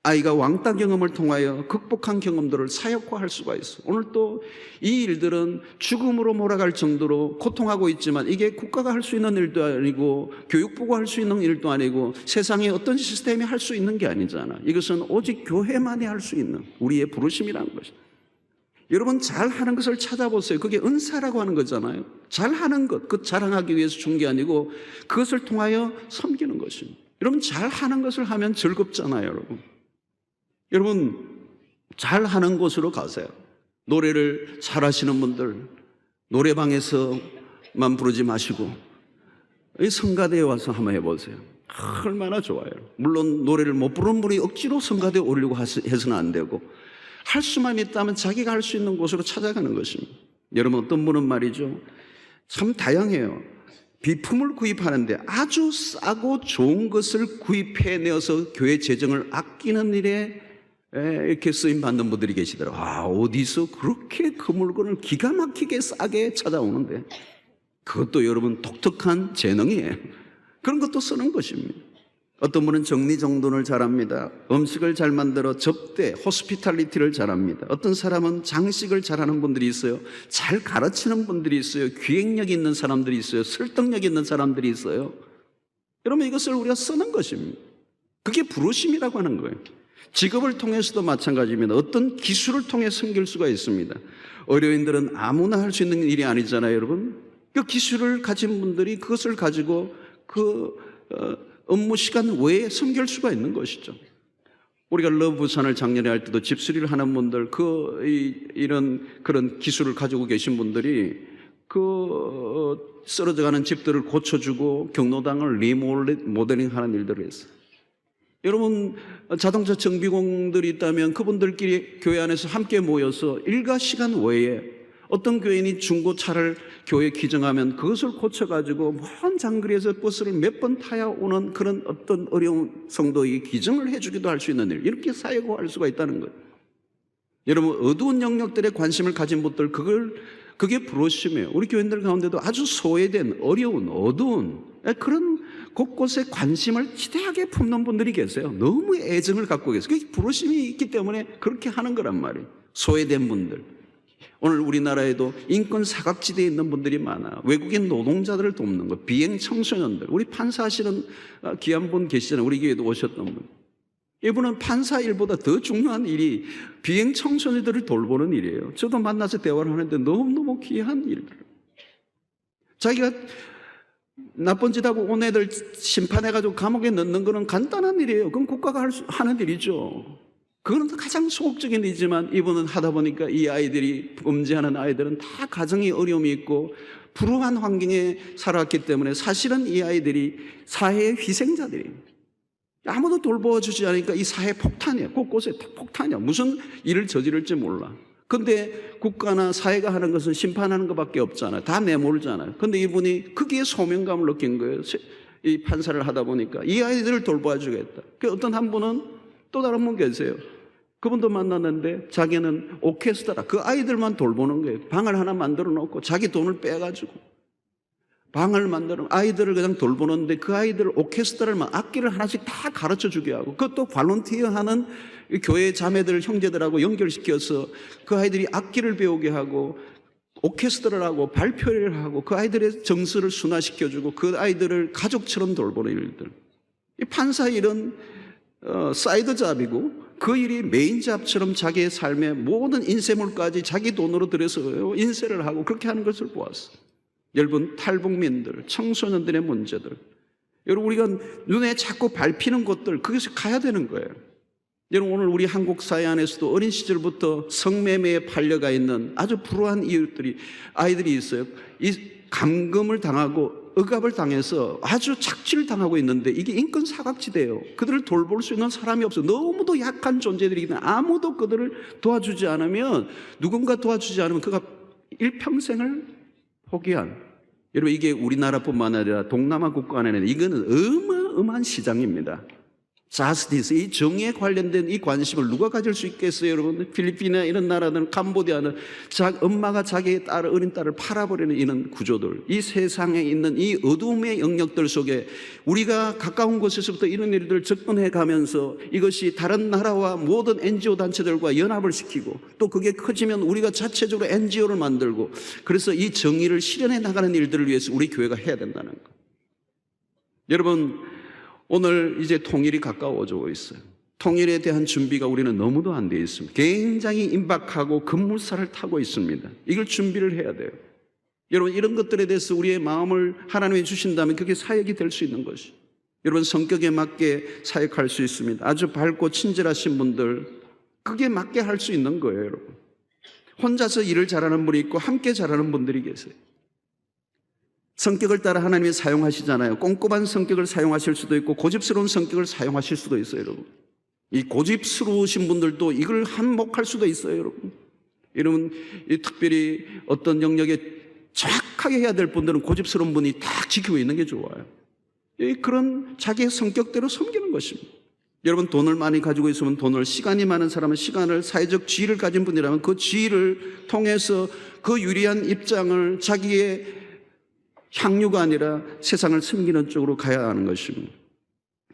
아이가 왕따 경험을 통하여 극복한 경험들을 사역화할 수가 있어. 오늘 또 이 일들은 죽음으로 몰아갈 정도로 고통하고 있지만 이게 국가가 할 수 있는 일도 아니고 교육부가 할 수 있는 일도 아니고 세상에 어떤 시스템이 할 수 있는 게 아니잖아. 이것은 오직 교회만이 할 수 있는 우리의 부르심이라는 것이죠. 여러분, 잘하는 것을 찾아보세요. 그게 은사라고 하는 거잖아요. 잘하는 것, 그 자랑하기 위해서 준 게 아니고 그것을 통하여 섬기는 것입니다. 여러분, 잘하는 것을 하면 즐겁잖아요, 여러분. 여러분, 잘하는 곳으로 가세요. 노래를 잘하시는 분들 노래방에서만 부르지 마시고 이 성가대에 와서 한번 해보세요. 얼마나 좋아요. 물론 노래를 못 부르는 분이 억지로 성가대에 오려고 해서는 안 되고 할 수만 있다면 자기가 할 수 있는 곳으로 찾아가는 것입니다. 여러분, 어떤 분은 말이죠, 참 다양해요. 비품을 구입하는데 아주 싸고 좋은 것을 구입해내어서 교회 재정을 아끼는 일에 이렇게 쓰임 받는 분들이 계시더라고요. 아, 어디서 그렇게 그 물건을 기가 막히게 싸게 찾아오는데, 그것도 여러분 독특한 재능이에요. 그런 것도 쓰는 것입니다. 어떤 분은 정리정돈을 잘합니다. 음식을 잘 만들어 접대, 호스피탈리티를 잘합니다. 어떤 사람은 장식을 잘하는 분들이 있어요. 잘 가르치는 분들이 있어요. 기획력 있는 사람들이 있어요. 설득력 있는 사람들이 있어요. 여러분, 이것을 우리가 쓰는 것입니다. 그게 부르심이라고 하는 거예요. 직업을 통해서도 마찬가지입니다. 어떤 기술을 통해 섬길 수가 있습니다. 의료인들은 아무나 할 수 있는 일이 아니잖아요, 여러분. 그 기술을 가진 분들이 그것을 가지고 그 업무 시간 외에 섬길 수가 있는 것이죠. 우리가 러브 부산을 작년에 할 때도 집수리를 하는 분들, 이런 그런 기술을 가지고 계신 분들이 쓰러져가는 집들을 고쳐주고 경로당을 리모델링하는 일들을 했어요. 여러분, 자동차 정비공들이 있다면 그분들끼리 교회 안에서 함께 모여서 일과 시간 외에 어떤 교인이 중고차를 교회에 기증하면 그것을 고쳐가지고 먼 장거리에서 버스를 몇 번 타야 오는 그런 어떤 어려운 성도에게 기증을 해주기도 할 수 있는 일, 이렇게 사역을 할 수가 있다는 거예요. 여러분, 어두운 영역들에 관심을 가진 분들, 그게 부러심이에요. 우리 교인들 가운데도 아주 소외된, 어려운, 어두운 그런 곳곳에 관심을 지대하게 품는 분들이 계세요. 너무 애정을 갖고 계세요. 그게 부러심이 있기 때문에 그렇게 하는 거란 말이에요. 소외된 분들. 오늘 우리나라에도 인권 사각지대에 있는 분들이 많아. 외국인 노동자들을 돕는 거, 비행 청소년들. 우리 판사하시는 귀한 분 계시잖아요. 우리 교회도 오셨던 분. 이분은 판사 일보다 더 중요한 일이 비행 청소년들을 돌보는 일이에요. 저도 만나서 대화를 하는데 너무너무 귀한 일들. 자기가 나쁜 짓 하고 온 애들 심판해가지고 감옥에 넣는 거는 간단한 일이에요. 그건 국가가 하는 일이죠. 그건 가장 소극적인 일이지만 이분은 하다 보니까 이 아이들이, 범죄하는 아이들은 다 가정이 어려움이 있고 불우한 환경에 살았기 때문에 사실은 이 아이들이 사회의 희생자들입니다. 아무도 돌보아주지 않으니까 이 사회 폭탄이야. 곳곳에 폭탄이야. 무슨 일을 저지를지 몰라. 근데 국가나 사회가 하는 것은 심판하는 것밖에 없잖아요. 다 내몰잖아요. 근데 이분이 거기에 소명감을 느낀 거예요. 이 판사를 하다 보니까 이 아이들을 돌봐주겠다. 어떤 한 분은 또 다른 분 계세요. 그분도 만났는데 자기는 오케스트라, 그 아이들만 돌보는 거예요. 방을 하나 만들어 놓고 자기 돈을 빼가지고 방을 만들어 아이들을 그냥 돌보는데 그 아이들 오케스트라를 악기를 하나씩 다 가르쳐 주게 하고 그것도 발론티어 하는 교회 자매들, 형제들하고 연결시켜서 그 아이들이 악기를 배우게 하고 오케스트라를 하고 발표를 하고 그 아이들의 정서를 순화시켜주고 그 아이들을 가족처럼 돌보는 일들. 이 판사 일은 사이드 잡이고 그 일이 메인 잡처럼 자기의 삶의 모든 인쇄물까지 자기 돈으로 들여서 인쇄를 하고 그렇게 하는 것을 보았어요. 여러분, 탈북민들, 청소년들의 문제들, 여러분 우리가 눈에 자꾸 밟히는 것들, 거기서 가야 되는 거예요. 여러분, 오늘 우리 한국 사회 안에서도 어린 시절부터 성매매에 팔려가 있는 아주 불우한 이웃들이, 아이들이 있어요. 이 감금을 당하고 억압을 당해서 아주 착취를 당하고 있는데 이게 인권 사각지대예요. 그들을 돌볼 수 있는 사람이 없어요. 너무도 약한 존재들이기 때문에 아무도 그들을 도와주지 않으면, 누군가 도와주지 않으면 그가 일평생을 포기한. 여러분, 이게 우리나라뿐만 아니라 동남아 국가 안에는 이거는 어마어마한 시장입니다. 자스티스, 이 정의에 관련된 이 관심을 누가 가질 수 있겠어요, 여러분? 필리핀이나 이런 나라들은, 캄보디아는 엄마가 자기의 딸, 어린 딸을 팔아버리는 이런 구조들, 이 세상에 있는 이 어두움의 영역들 속에 우리가 가까운 곳에서부터 이런 일들을 접근해 가면서 이것이 다른 나라와 모든 NGO 단체들과 연합을 시키고 또 그게 커지면 우리가 자체적으로 NGO를 만들고 그래서 이 정의를 실현해 나가는 일들을 위해서 우리 교회가 해야 된다는 것. 여러분, 오늘 이제 통일이 가까워지고 있어요. 통일에 대한 준비가 우리는 너무도 안 돼 있습니다. 굉장히 임박하고 급물살을 타고 있습니다. 이걸 준비를 해야 돼요. 여러분, 이런 것들에 대해서 우리의 마음을 하나님이 주신다면 그게 사역이 될 수 있는 것이. 여러분, 성격에 맞게 사역할 수 있습니다. 아주 밝고 친절하신 분들, 그게 맞게 할 수 있는 거예요, 여러분. 혼자서 일을 잘하는 분이 있고 함께 잘하는 분들이 계세요. 성격을 따라 하나님이 사용하시잖아요. 꼼꼼한 성격을 사용하실 수도 있고 고집스러운 성격을 사용하실 수도 있어요, 여러분. 이 고집스러우신 분들도 이걸 한몫할 수도 있어요, 여러분. 여러분, 특별히 어떤 영역에 정확하게 해야 될 분들은 고집스러운 분이 딱 지키고 있는 게 좋아요. 그런 자기의 성격대로 섬기는 것입니다. 여러분, 돈을 많이 가지고 있으면 돈을, 시간이 많은 사람은 시간을, 사회적 지위를 가진 분이라면 그 지위를 통해서 그 유리한 입장을 자기의 향유가 아니라 세상을 섬기는 쪽으로 가야 하는 것입니다.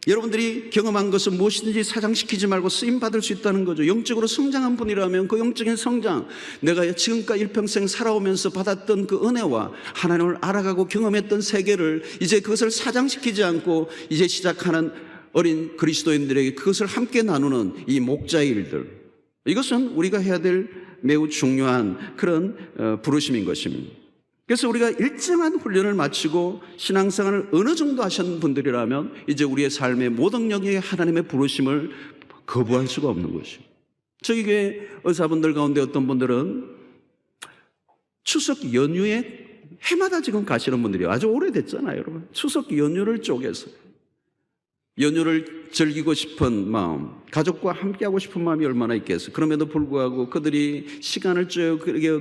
여러분들이 경험한 것은 무엇이든지 사장시키지 말고 쓰임받을 수 있다는 거죠. 영적으로 성장한 분이라면 그 영적인 성장, 내가 지금까지 일평생 살아오면서 받았던 그 은혜와 하나님을 알아가고 경험했던 세계를 이제 그것을 사장시키지 않고 이제 시작하는 어린 그리스도인들에게 그것을 함께 나누는 이 목자의 일들, 이것은 우리가 해야 될 매우 중요한 그런 부르심인 것입니다. 그래서 우리가 일정한 훈련을 마치고 신앙생활을 어느 정도 하신 분들이라면 이제 우리의 삶의 모든 영역에 하나님의 부르심을 거부할 수가 없는 것입니다. 저희 교회 의사분들 가운데 어떤 분들은 추석 연휴에 해마다 지금 가시는 분들이 아주 오래됐잖아요, 여러분. 추석 연휴를 쪼개서 연휴를 즐기고 싶은 마음, 가족과 함께하고 싶은 마음이 얼마나 있겠어요. 그럼에도 불구하고 그들이 시간을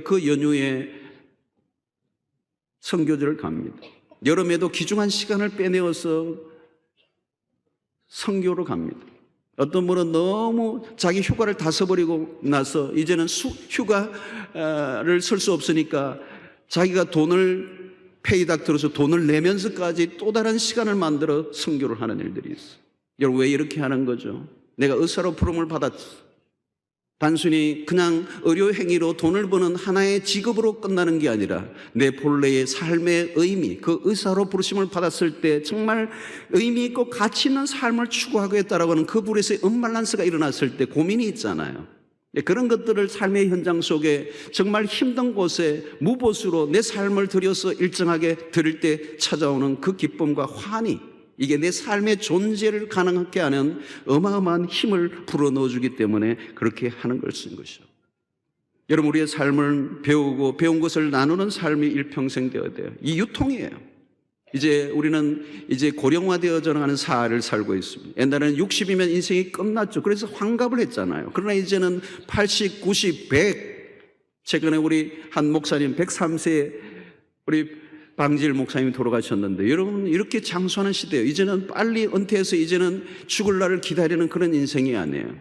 그 연휴에 선교지를 갑니다. 여름에도 귀중한 시간을 빼내어서 선교로 갑니다. 어떤 분은 너무 자기 휴가를 다 써버리고 나서 이제는 휴가를 쓸 수 없으니까 자기가 돈을 페이닥 들어서 돈을 내면서까지 또 다른 시간을 만들어 선교를 하는 일들이 있어. 여러분, 왜 이렇게 하는 거죠? 내가 의사로 부름을 받았어. 단순히 그냥 의료 행위로 돈을 버는 하나의 직업으로 끝나는 게 아니라 내 본래의 삶의 의미, 그 의사로 부르심을 받았을 때 정말 의미 있고 가치 있는 삶을 추구하겠다라고 하는 그 불에서의 언밸런스가 일어났을 때 고민이 있잖아요. 그런 것들을 삶의 현장 속에 정말 힘든 곳에 무보수로 내 삶을 들여서 일정하게 드릴 때 찾아오는 그 기쁨과 환희, 이게 내 삶의 존재를 가능하게 하는 어마어마한 힘을 불어넣어주기 때문에 그렇게 하는 것이죠. 여러분, 우리의 삶을 배우고 배운 것을 나누는 삶이 일평생 되어야 돼요. 이 유통이에요. 이제 우리는 이제 고령화되어져 가는 사회를 살고 있습니다. 옛날에는 60이면 인생이 끝났죠. 그래서 환갑을 했잖아요. 그러나 이제는 80, 90, 100. 최근에 우리 한 목사님 103세 우리 방지일 목사님이 돌아가셨는데, 여러분, 이렇게 장수하는 시대예요. 이제는 빨리 은퇴해서 이제는 죽을 날을 기다리는 그런 인생이 아니에요.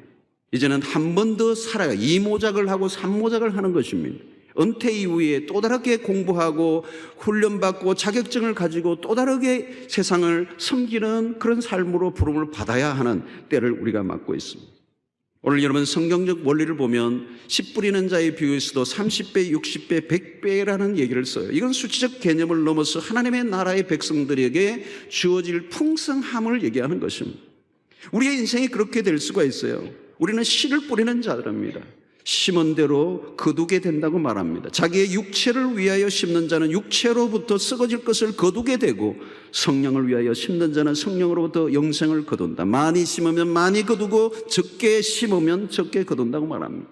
이제는 한 번 더 살아야 2모작을 하고 3모작을 하는 것입니다. 은퇴 이후에 또 다르게 공부하고 훈련받고 자격증을 가지고 또 다르게 세상을 섬기는 그런 삶으로 부름을 받아야 하는 때를 우리가 맞고 있습니다. 오늘 여러분, 성경적 원리를 보면 씨 뿌리는 자의 비유에서도 30배, 60배, 100배라는 얘기를 써요. 이건 수치적 개념을 넘어서 하나님의 나라의 백성들에게 주어질 풍성함을 얘기하는 것입니다. 우리의 인생이 그렇게 될 수가 있어요. 우리는 씨를 뿌리는 자들입니다. 심은 대로 거두게 된다고 말합니다. 자기의 육체를 위하여 심는 자는 육체로부터 썩어질 것을 거두게 되고, 성령을 위하여 심는 자는 성령으로부터 영생을 거둔다. 많이 심으면 많이 거두고 적게 심으면 적게 거둔다고 말합니다.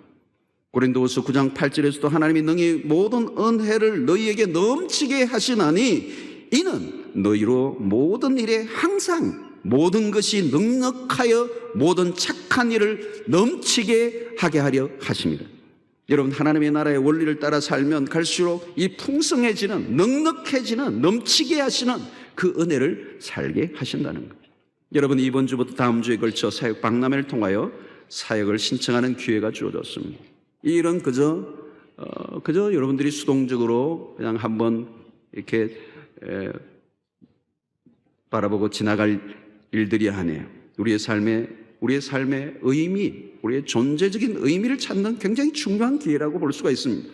고린도후서 9장 8절에서도 하나님이 능히 모든 은혜를 너희에게 넘치게 하시나니 이는 너희로 모든 일에 항상 모든 것이 넉넉하여 모든 착한 일을 넘치게 하게 하려 하십니다. 여러분, 하나님의 나라의 원리를 따라 살면 갈수록 이 풍성해지는, 넉넉해지는, 넘치게 하시는 그 은혜를 살게 하신다는 거예요. 여러분, 이번 주부터 다음 주에 걸쳐 사역 박람회를 통하여 사역을 신청하는 기회가 주어졌습니다. 이 일은 그저 여러분들이 수동적으로 그냥 한번 이렇게 바라보고 지나갈 일들이 아니에요. 우리의 삶의 의미, 우리의 존재적인 의미를 찾는 굉장히 중요한 기회라고 볼 수가 있습니다.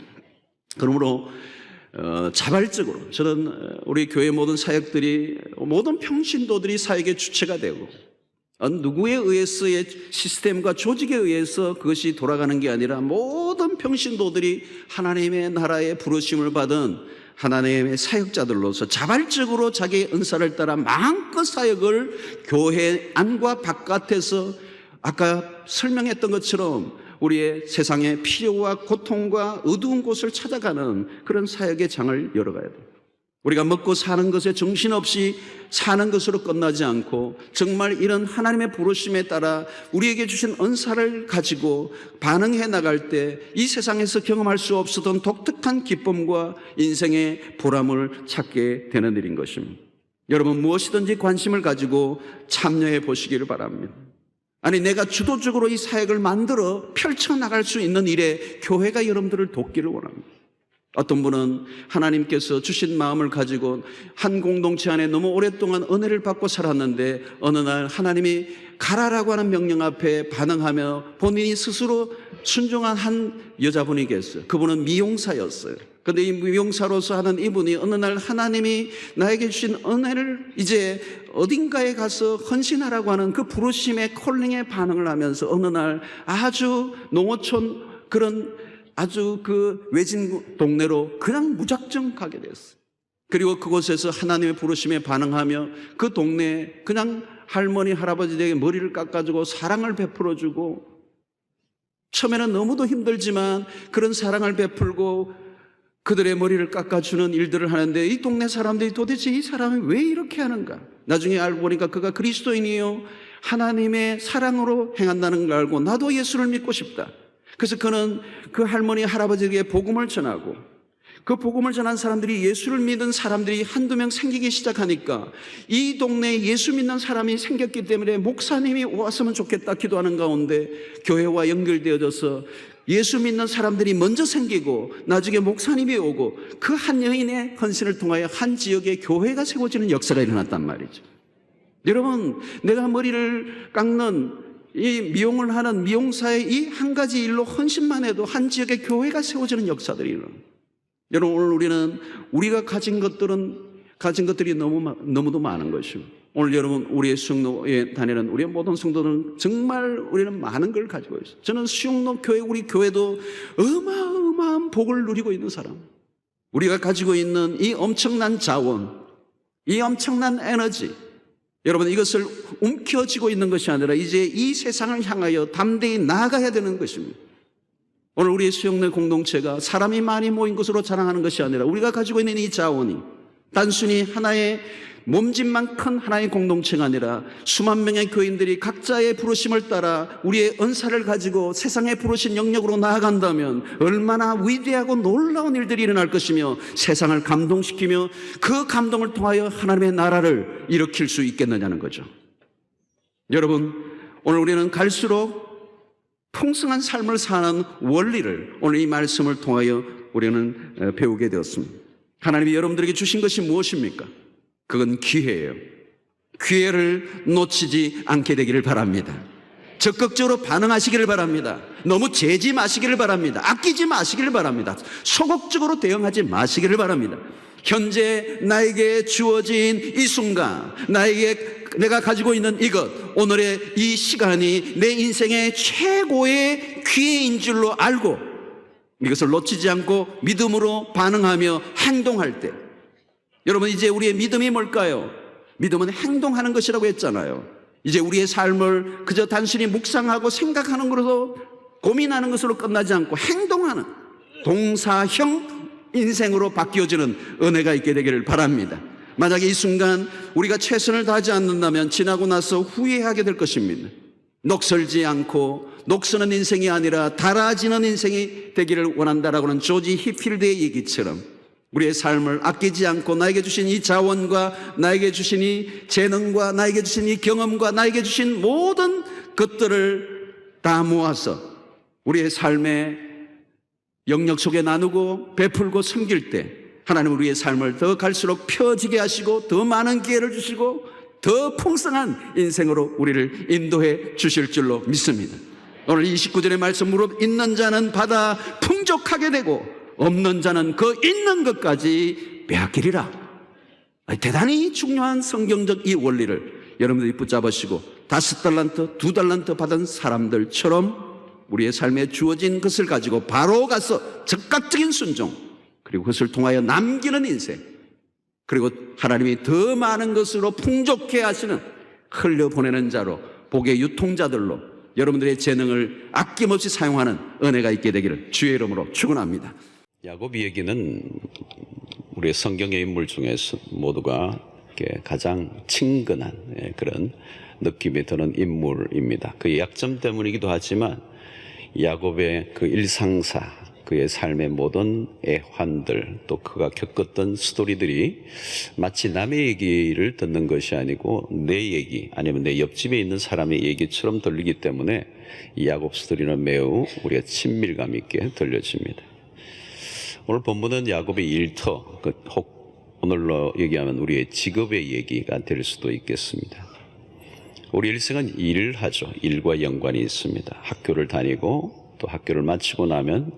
그러므로 자발적으로 저는 우리 교회 모든 사역들이, 모든 평신도들이 사역의 주체가 되고, 누구에 의해서의 시스템과 조직에 의해서 그것이 돌아가는 게 아니라 모든 평신도들이 하나님의 나라의 부르심을 받은 하나님의 사역자들로서 자발적으로 자기의 은사를 따라 마음껏 사역을 교회 안과 바깥에서 아까 설명했던 것처럼 우리의 세상의 필요와 고통과 어두운 곳을 찾아가는 그런 사역의 장을 열어가야 돼요. 우리가 먹고 사는 것에 정신없이 사는 것으로 끝나지 않고 정말 이런 하나님의 부르심에 따라 우리에게 주신 은사를 가지고 반응해 나갈 때 이 세상에서 경험할 수 없었던 독특한 기쁨과 인생의 보람을 찾게 되는 일인 것입니다. 여러분, 무엇이든지 관심을 가지고 참여해 보시기를 바랍니다. 아니, 내가 주도적으로 이 사역을 만들어 펼쳐나갈 수 있는 일에 교회가 여러분들을 돕기를 원합니다. 어떤 분은 하나님께서 주신 마음을 가지고 한 공동체 안에 너무 오랫동안 은혜를 받고 살았는데 어느 날 하나님이 가라라고 하는 명령 앞에 반응하며 본인이 스스로 순종한 한 여자분이 계셨어요. 그분은 미용사였어요. 그런데 이 미용사로서 하는 이분이 어느 날 하나님이 나에게 주신 은혜를 이제 어딘가에 가서 헌신하라고 하는 그 부르심의 콜링에 반응을 하면서 어느 날 아주 농어촌 그런 아주 그 외진 동네로 그냥 무작정 가게 됐어요. 그리고 그곳에서 하나님의 부르심에 반응하며 그 동네에 그냥 할머니, 할아버지에게 머리를 깎아주고 사랑을 베풀어주고, 처음에는 너무도 힘들지만 그런 사랑을 베풀고 그들의 머리를 깎아주는 일들을 하는데 이 동네 사람들이 도대체 이 사람이 왜 이렇게 하는가? 나중에 알고 보니까 그가 그리스도인이요 하나님의 사랑으로 행한다는 걸 알고 나도 예수를 믿고 싶다. 그래서 그는 그 할머니, 할아버지에게 복음을 전하고 그 복음을 전한 사람들이, 예수를 믿은 사람들이 한두 명 생기기 시작하니까 이 동네에 예수 믿는 사람이 생겼기 때문에 목사님이 왔으면 좋겠다 기도하는 가운데 교회와 연결되어져서 예수 믿는 사람들이 먼저 생기고 나중에 목사님이 오고 그 한 여인의 헌신을 통하여 한 지역에 교회가 세워지는 역사가 일어났단 말이죠. 여러분, 내가 머리를 깎는 이 미용을 하는 미용사의 이 한 가지 일로 헌신만 해도 한 지역에 교회가 세워지는 역사들이 일어납니다. 여러분, 오늘 우리는 우리가 가진 것들이 너무도 많은 것이고, 오늘 여러분 우리의 수영로에 다니는 우리의 모든 성도들은 정말 우리는 많은 걸 가지고 있어요. 저는 수영로 교회, 우리 교회도 어마어마한 복을 누리고 있는 사람, 우리가 가지고 있는 이 엄청난 자원, 이 엄청난 에너지, 여러분 이것을 움켜쥐고 있는 것이 아니라 이제 이 세상을 향하여 담대히 나아가야 되는 것입니다. 오늘 우리의 수영내 공동체가 사람이 많이 모인 것으로 자랑하는 것이 아니라 우리가 가지고 있는 이 자원이 단순히 하나의 몸집만 큰 하나의 공동체가 아니라 수만 명의 교인들이 각자의 부르심을 따라 우리의 은사를 가지고 세상에 부르신 영역으로 나아간다면 얼마나 위대하고 놀라운 일들이 일어날 것이며 세상을 감동시키며 그 감동을 통하여 하나님의 나라를 일으킬 수 있겠느냐는 거죠. 여러분, 오늘 우리는 갈수록 풍성한 삶을 사는 원리를 오늘 이 말씀을 통하여 우리는 배우게 되었습니다. 하나님이 여러분들에게 주신 것이 무엇입니까? 그건 기회예요. 기회를 놓치지 않게 되기를 바랍니다. 적극적으로 반응하시기를 바랍니다. 너무 재지 마시기를 바랍니다. 아끼지 마시기를 바랍니다. 소극적으로 대응하지 마시기를 바랍니다. 현재 나에게 주어진 이 순간, 내가 가지고 있는 이것, 오늘의 이 시간이 내 인생의 최고의 기회인 줄로 알고 이것을 놓치지 않고 믿음으로 반응하며 행동할 때, 여러분 이제 우리의 믿음이 뭘까요? 믿음은 행동하는 것이라고 했잖아요. 이제 우리의 삶을 그저 단순히 묵상하고 생각하는 것으로, 고민하는 것으로 끝나지 않고 행동하는 동사형 인생으로 바뀌어지는 은혜가 있게 되기를 바랍니다. 만약에 이 순간 우리가 최선을 다하지 않는다면 지나고 나서 후회하게 될 것입니다. 녹슬지 않고 녹쓰는 인생이 아니라 달아지는 인생이 되기를 원한다라고 하는 조지 히필드의 얘기처럼 우리의 삶을 아끼지 않고 나에게 주신 이 자원과 나에게 주신 이 재능과 나에게 주신 이 경험과 나에게 주신 모든 것들을 다 모아서 우리의 삶의 영역 속에 나누고 베풀고 섬길 때 하나님은 우리의 삶을 더 갈수록 펴지게 하시고 더 많은 기회를 주시고 더 풍성한 인생으로 우리를 인도해 주실 줄로 믿습니다. 오늘 29절의 말씀, 무릇 있는 자는 받아 풍족하게 되고 없는 자는 그 있는 것까지 빼앗기리라. 대단히 중요한 성경적 이 원리를 여러분들이 붙잡으시고 5달란트, 2달란트 받은 사람들처럼 우리의 삶에 주어진 것을 가지고 바로 가서 즉각적인 순종, 그리고 그것을 통하여 남기는 인생, 그리고 하나님이 더 많은 것으로 풍족해 하시는 흘려보내는 자로, 복의 유통자들로 여러분들의 재능을 아낌없이 사용하는 은혜가 있게 되기를 주의 이름으로 축원합니다. 야곱 이야기는 우리의 성경의 인물 중에서 모두가 가장 친근한 그런 느낌이 드는 인물입니다. 그의 약점 때문이기도 하지만 야곱의 그 일상사, 그의 삶의 모든 애환들, 또 그가 겪었던 스토리들이 마치 남의 얘기를 듣는 것이 아니고 내 얘기, 아니면 내 옆집에 있는 사람의 얘기처럼 들리기 때문에 이 야곱 스토리는 매우 우리가 친밀감 있게 들려집니다. 오늘 본문은 야곱의 일터, 혹 오늘로 얘기하면 우리의 직업의 얘기가 될 수도 있겠습니다. 우리 일생은 일을 하죠. 일과 연관이 있습니다. 학교를 다니고 또 학교를 마치고 나면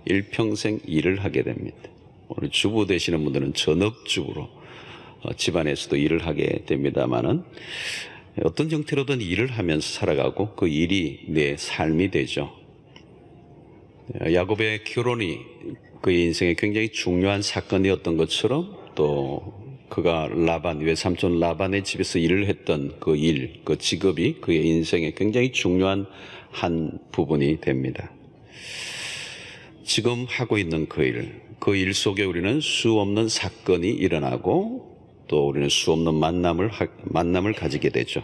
일평생 일을 하게 됩니다. 오늘 주부 되시는 분들은 전업주부로 집안에서도 일을 하게 됩니다만은 어떤 형태로든 일을 하면서 살아가고 그 일이 내 삶이 되죠. 야곱의 결혼이 그의 인생에 굉장히 중요한 사건이었던 것처럼 또 그가 외삼촌 라반의 집에서 일을 했던 그 일, 그 직업이 그의 인생에 굉장히 중요한 한 부분이 됩니다. 지금 하고 있는 그 일 속에 우리는 수 없는 사건이 일어나고 또 우리는 수 없는 만남을 가지게 되죠.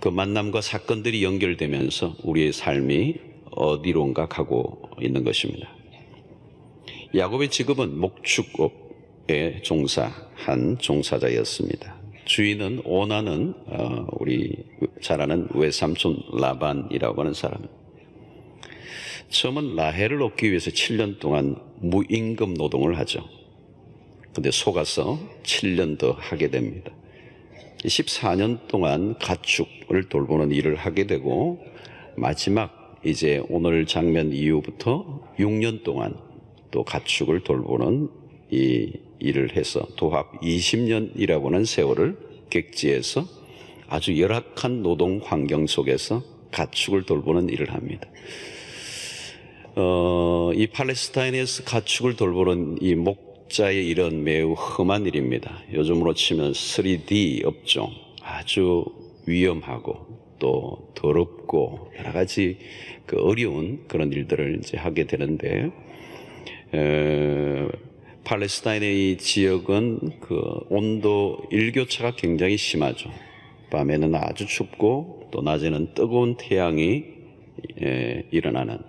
그 만남과 사건들이 연결되면서 우리의 삶이 어디론가 가고 있는 것입니다. 야곱의 직업은 목축업에 종사한 종사자였습니다. 주인은 오나는 우리 잘 아는 외삼촌 라반이라고 하는 사람입니다. 처음은 라헬을 얻기 위해서 7년 동안 무임금 노동을 하죠. 근데 속아서 7년 더 하게 됩니다. 14년 동안 가축을 돌보는 일을 하게 되고 마지막 이제 오늘 장면 이후부터 6년 동안 또 가축을 돌보는 이 일을 해서 도합 20년이라고 하는 세월을 객지에서 아주 열악한 노동 환경 속에서 가축을 돌보는 일을 합니다. 이 팔레스타인에서 가축을 돌보는 이 목자의 일은 매우 험한 일입니다. 요즘으로 치면 3D 업종, 아주 위험하고 또 더럽고 여러 가지 그 어려운 그런 일들을 이제 하게 되는데, 팔레스타인의 이 지역은 그 온도 일교차가 굉장히 심하죠. 밤에는 아주 춥고 또 낮에는 뜨거운 태양이 일어나는,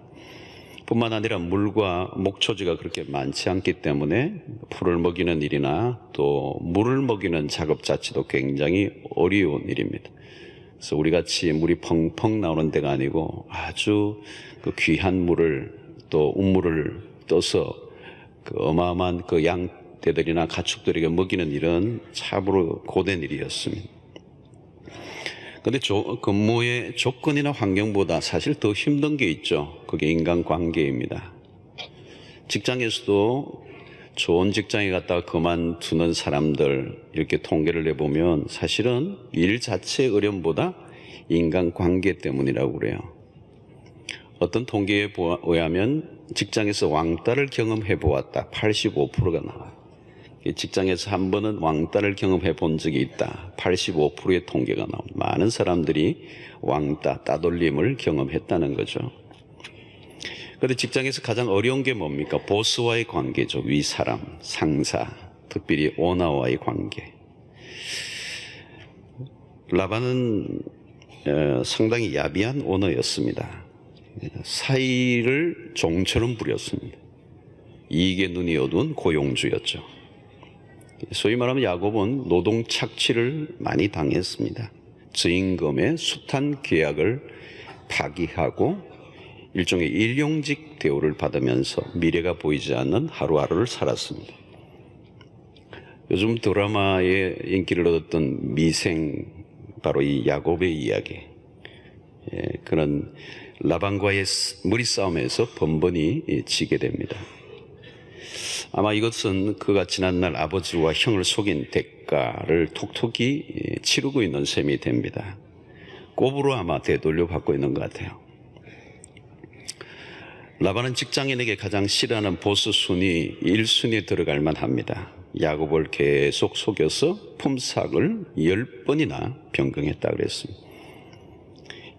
뿐만 아니라 물과 목초지가 그렇게 많지 않기 때문에 풀을 먹이는 일이나 또 물을 먹이는 작업 자체도 굉장히 어려운 일입니다. 그래서 우리 같이 물이 펑펑 나오는 데가 아니고 아주 그 귀한 물을 또 우물을 떠서 그 어마어마한 그 양떼들이나 가축들에게 먹이는 일은 참으로 고된 일이었습니다. 근데 근무의 조건이나 환경보다 사실 더 힘든 게 있죠. 그게 인간관계입니다. 직장에서도 좋은 직장에 갔다가 그만두는 사람들 이렇게 통계를 내보면 사실은 일 자체의 어려움보다 인간관계 때문이라고 그래요. 어떤 통계에 의하면 직장에서 왕따를 경험해 보았다. 85%가 나와요. 직장에서 한 번은 왕따를 경험해 본 적이 있다. 85%의 통계가 나옵니다. 많은 사람들이 왕따, 따돌림을 경험했다는 거죠. 그런데 직장에서 가장 어려운 게 뭡니까? 보스와의 관계죠. 윗사람, 상사, 특별히 오너와의 관계. 라반은 상당히 야비한 오너였습니다. 사이를 종처럼 부렸습니다. 이익에 눈이 어두운 고용주였죠. 소위 말하면 야곱은 노동 착취를 많이 당했습니다. 저임금의 숱한 계약을 파기하고 일종의 일용직 대우를 받으면서 미래가 보이지 않는 하루하루를 살았습니다. 요즘 드라마에 인기를 얻었던 미생, 바로 이 야곱의 이야기, 그런 라반과의 머리싸움에서 번번이 지게 됩니다. 아마 이것은 그가 지난날 아버지와 형을 속인 대가를 톡톡히 치르고 있는 셈이 됩니다. 꼽으로 아마 되돌려 받고 있는 것 같아요. 라반은 직장인에게 가장 싫어하는 보스 순위 1순위에 들어갈 만합니다. 야곱을 계속 속여서 품삯을 10번이나 변경했다 그랬습니다.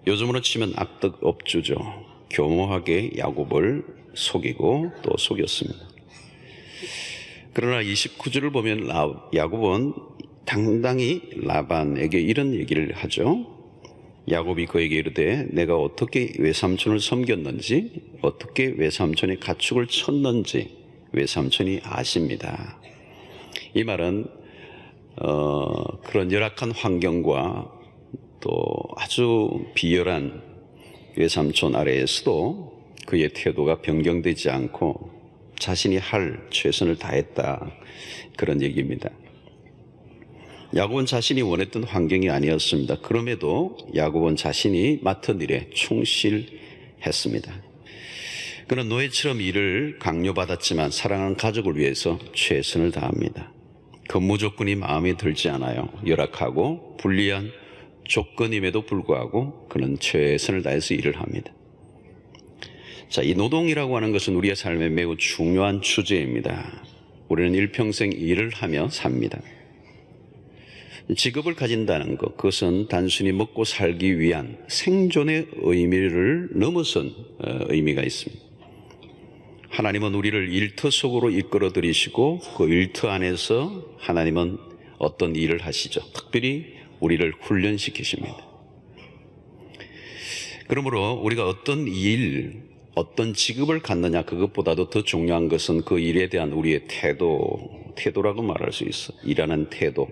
요즘으로 치면 악덕업주죠. 교모하게 야곱을 속이고 또 속였습니다. 그러나 29절을 보면 야곱은 당당히 라반에게 이런 얘기를 하죠. 야곱이 그에게 이르되 내가 어떻게 외삼촌을 섬겼는지, 어떻게 외삼촌의 가축을 쳤는지 외삼촌이 아십니다. 이 말은 그런 열악한 환경과 또 아주 비열한 외삼촌 아래에서도 그의 태도가 변경되지 않고 자신이 할 최선을 다했다, 그런 얘기입니다. 야곱은 자신이 원했던 환경이 아니었습니다. 그럼에도 야곱은 자신이 맡은 일에 충실했습니다. 그는 노예처럼 일을 강요받았지만 사랑하는 가족을 위해서 최선을 다합니다. 근무 조건이 마음에 들지 않아요. 열악하고 불리한 조건임에도 불구하고 그는 최선을 다해서 일을 합니다. 자, 이 노동이라고 하는 것은 우리의 삶에 매우 중요한 주제입니다. 우리는 일평생 일을 하며 삽니다. 직업을 가진다는 것, 그것은 단순히 먹고 살기 위한 생존의 의미를 넘어선 의미가 있습니다. 하나님은 우리를 일터 속으로 이끌어 들이시고 그 일터 안에서 하나님은 어떤 일을 하시죠. 특별히 우리를 훈련시키십니다. 그러므로 우리가 어떤 일, 어떤 직업을 갖느냐 그것보다도 더 중요한 것은 그 일에 대한 우리의 태도라고 말할 수 있어. 일하는 태도.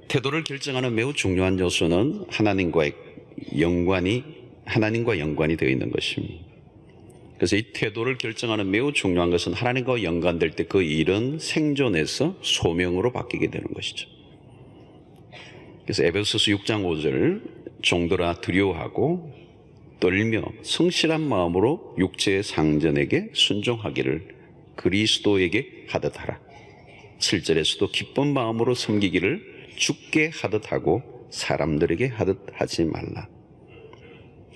태도를 결정하는 매우 중요한 요소는 하나님과 연관이 되어 있는 것입니다. 그래서 이 태도를 결정하는 매우 중요한 것은 하나님과 연관될 때 그 일은 생존에서 소명으로 바뀌게 되는 것이죠. 그래서 에베소서 6장 5절 종들아 두려워하고 떨며 성실한 마음으로 육체의 상전에게 순종하기를 그리스도에게 하듯 하라. 7절에서도 기쁜 마음으로 섬기기를 주께 하듯 하고 사람들에게 하듯 하지 말라.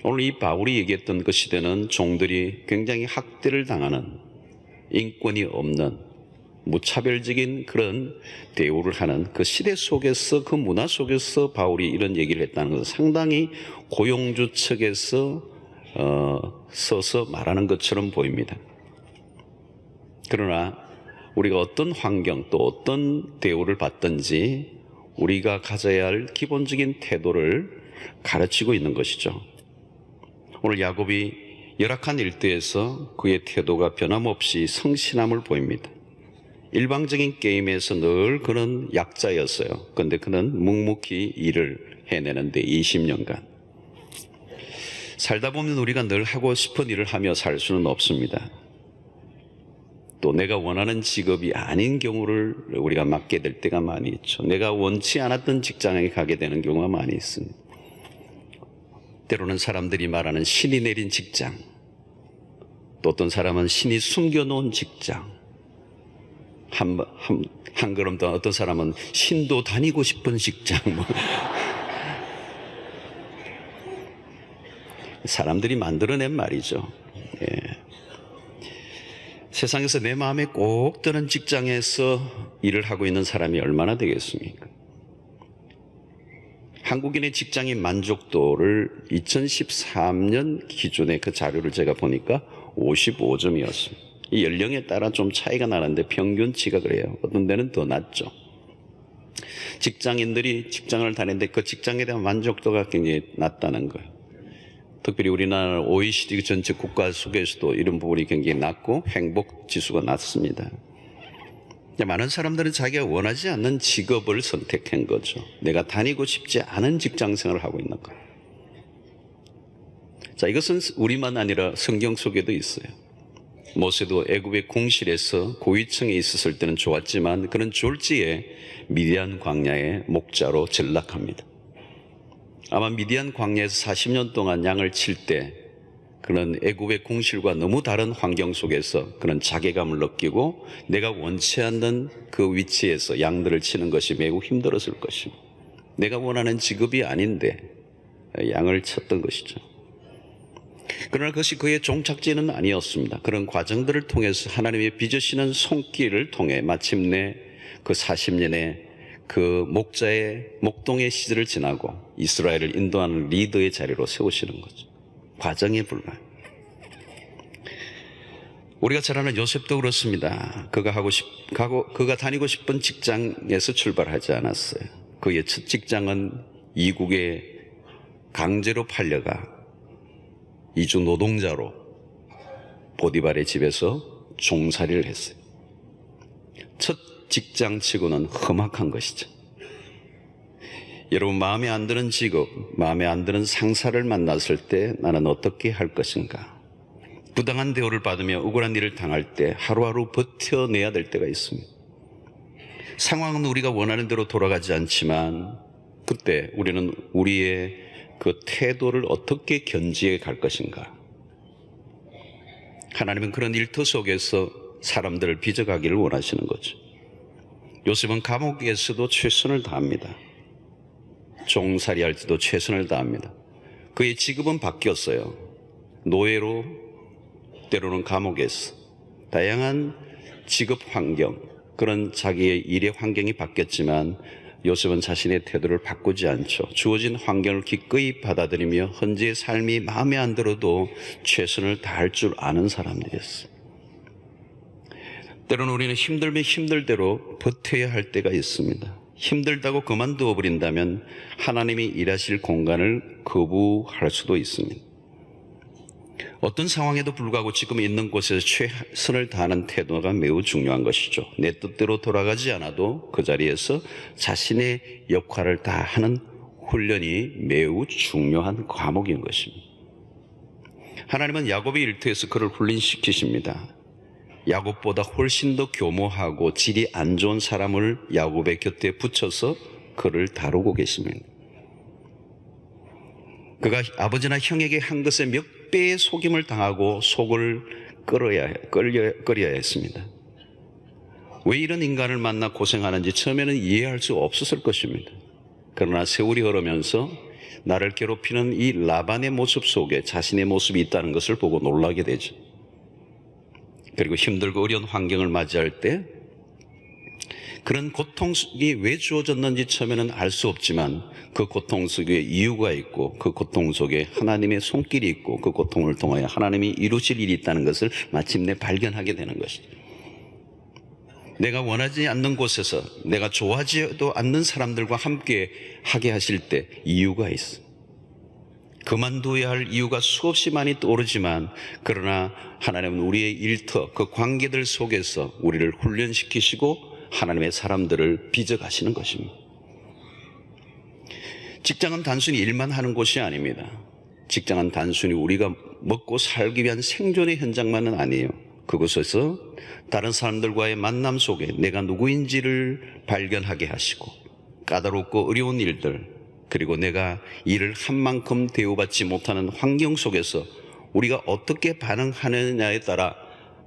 오늘 이 바울이 얘기했던 그 시대는 종들이 굉장히 학대를 당하는, 인권이 없는 무차별적인 그런 대우를 하는 그 시대 속에서, 그 문화 속에서 바울이 이런 얘기를 했다는 것은 상당히 고용주 측에서 서서 말하는 것처럼 보입니다. 그러나 우리가 어떤 환경 또 어떤 대우를 받든지 우리가 가져야 할 기본적인 태도를 가르치고 있는 것이죠. 오늘 야곱이 열악한 일대에서 그의 태도가 변함없이 성실함을 보입니다. 일방적인 게임에서 늘 그는 약자였어요. 그런데 그는 묵묵히 일을 해내는데 20년간. 살다 보면 우리가 늘 하고 싶은 일을 하며 살 수는 없습니다. 또 내가 원하는 직업이 아닌 경우를 우리가 맡게 될 때가 많이 있죠. 내가 원치 않았던 직장에 가게 되는 경우가 많이 있습니다. 때로는 사람들이 말하는 신이 내린 직장, 또 어떤 사람은 신이 숨겨놓은 직장, 한 걸음 더 어떤 사람은 신도 다니고 싶은 직장, 사람들이 만들어낸 말이죠. 예. 세상에서 내 마음에 꼭 드는 직장에서 일을 하고 있는 사람이 얼마나 되겠습니까? 한국인의 직장인 만족도를 2013년 기준의 그 자료를 제가 보니까 55점이었습니다. 이 연령에 따라 좀 차이가 나는데 평균치가 그래요. 어떤 데는 더 낮죠. 직장인들이 직장을 다니는데 그 직장에 대한 만족도가 굉장히 낮다는 거예요. 특별히 우리나라 OECD 전체 국가 속에서도 이런 부분이 굉장히 낮고 행복 지수가 낮습니다. 많은 사람들은 자기가 원하지 않는 직업을 선택한 거죠. 내가 다니고 싶지 않은 직장 생활을 하고 있는 거예요. 자, 이것은 우리만 아니라 성경 속에도 있어요. 모세도 애굽의 궁실에서 고위층에 있었을 때는 좋았지만 그는 졸지에 미디안 광야의 목자로 전락합니다. 아마 미디안 광야에서 40년 동안 양을 칠 때 그는 애굽의 궁실과 너무 다른 환경 속에서 그는 자괴감을 느끼고 내가 원치 않는 그 위치에서 양들을 치는 것이 매우 힘들었을 것입니다. 내가 원하는 직업이 아닌데 양을 쳤던 것이죠. 그러나 그것이 그의 종착지는 아니었습니다. 그런 과정들을 통해서 하나님의 빚으시는 손길을 통해 마침내 그 40년의 그 목자의 목동의 시절을 지나고 이스라엘을 인도하는 리더의 자리로 세우시는 거죠. 과정에 불과해요. 우리가 잘 아는 요셉도 그렇습니다. 그가 다니고 싶은 직장에서 출발하지 않았어요. 그의 첫 직장은 이국에 강제로 팔려가 이주 노동자로 보디발의 집에서 종살이를 했어요. 첫 직장치고는 험악한 것이죠. 여러분, 마음에 안 드는 직업, 마음에 안 드는 상사를 만났을 때 나는 어떻게 할 것인가? 부당한 대우를 받으며 억울한 일을 당할 때 하루하루 버텨내야 될 때가 있습니다. 상황은 우리가 원하는 대로 돌아가지 않지만 그때 우리는 우리의 그 태도를 어떻게 견지해 갈 것인가? 하나님은 그런 일터 속에서 사람들을 빚어가기를 원하시는 거죠. 요셉은 감옥에서도 최선을 다합니다. 종살이 할 때도 최선을 다합니다. 그의 직업은 바뀌었어요. 노예로, 때로는 감옥에서. 다양한 직업 환경, 그런 자기의 일의 환경이 바뀌었지만 요셉은 자신의 태도를 바꾸지 않죠. 주어진 환경을 기꺼이 받아들이며 현재의 삶이 마음에 안 들어도 최선을 다할 줄 아는 사람들이었어요. 때로는 우리는 힘들면 힘들대로 버텨야 할 때가 있습니다. 힘들다고 그만두어 버린다면 하나님이 일하실 공간을 거부할 수도 있습니다. 어떤 상황에도 불구하고 지금 있는 곳에서 최선을 다하는 태도가 매우 중요한 것이죠. 내 뜻대로 돌아가지 않아도 그 자리에서 자신의 역할을 다하는 훈련이 매우 중요한 과목인 것입니다. 하나님은 야곱의 일터에서 그를 훈련시키십니다. 야곱보다 훨씬 더 교모하고 질이 안 좋은 사람을 야곱의 곁에 붙여서 그를 다루고 계십니다. 그가 아버지나 형에게 한 것에 몇 배의 속임을 당하고 속을 끓여야 했습니다. 왜 이런 인간을 만나 고생하는지 처음에는 이해할 수 없었을 것입니다. 그러나 세월이 흐르면서 나를 괴롭히는 이 라반의 모습 속에 자신의 모습이 있다는 것을 보고 놀라게 되죠. 그리고 힘들고 어려운 환경을 맞이할 때 그런 고통이 왜 주어졌는지 처음에는 알 수 없지만 그 고통 속에 이유가 있고 그 고통 속에 하나님의 손길이 있고 그 고통을 통하여 하나님이 이루실 일이 있다는 것을 마침내 발견하게 되는 것이죠. 내가 원하지 않는 곳에서 내가 좋아하지도 않는 사람들과 함께 하게 하실 때 이유가 있어. 그만둬야 할 이유가 수없이 많이 떠오르지만 그러나 하나님은 우리의 일터 그 관계들 속에서 우리를 훈련시키시고 하나님의 사람들을 빚어가시는 것입니다. 직장은 단순히 일만 하는 곳이 아닙니다. 직장은 단순히 우리가 먹고 살기 위한 생존의 현장만은 아니에요. 그곳에서 다른 사람들과의 만남 속에 내가 누구인지를 발견하게 하시고 까다롭고 어려운 일들 그리고 내가 일을 한 만큼 대우받지 못하는 환경 속에서 우리가 어떻게 반응하느냐에 따라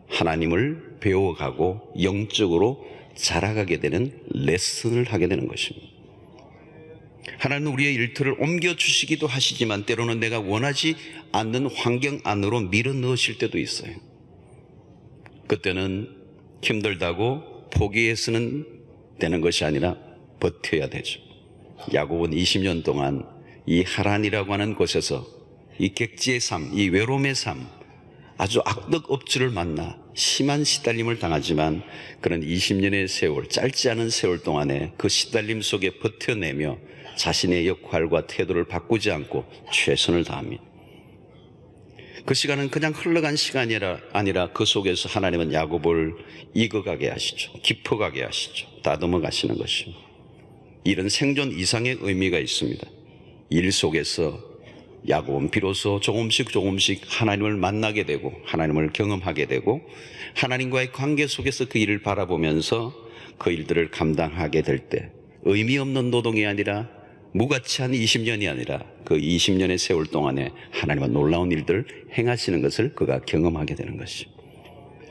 하나님을 배워가고 영적으로 자라가게 되는 레슨을 하게 되는 것입니다. 하나님은 우리의 일터를 옮겨주시기도 하시지만 때로는 내가 원하지 않는 환경 안으로 밀어 넣으실 때도 있어요. 그때는 힘들다고 포기해서는 되는 것이 아니라 버텨야 되죠. 야곱은 20년 동안 이 하란이라고 하는 곳에서 이 객지의 삶, 이 외로움의 삶, 아주 악덕 업주를 만나 심한 시달림을 당하지만 그런 20년의 세월, 짧지 않은 세월 동안에 그 시달림 속에 버텨내며 자신의 역할과 태도를 바꾸지 않고 최선을 다합니다. 그 시간은 그냥 흘러간 시간이 아니라 그 속에서 하나님은 야곱을 익어가게 하시죠. 깊어가게 하시죠. 다듬어 가시는 것입니다. 일은 생존 이상의 의미가 있습니다. 일 속에서 야곱은 비로소 조금씩 하나님을 만나게 되고 하나님을 경험하게 되고 하나님과의 관계 속에서 그 일을 바라보면서 그 일들을 감당하게 될 때 의미 없는 노동이 아니라 무가치한 20년이 아니라 그 20년의 세월 동안에 하나님은 놀라운 일들을 행하시는 것을 그가 경험하게 되는 것입니다.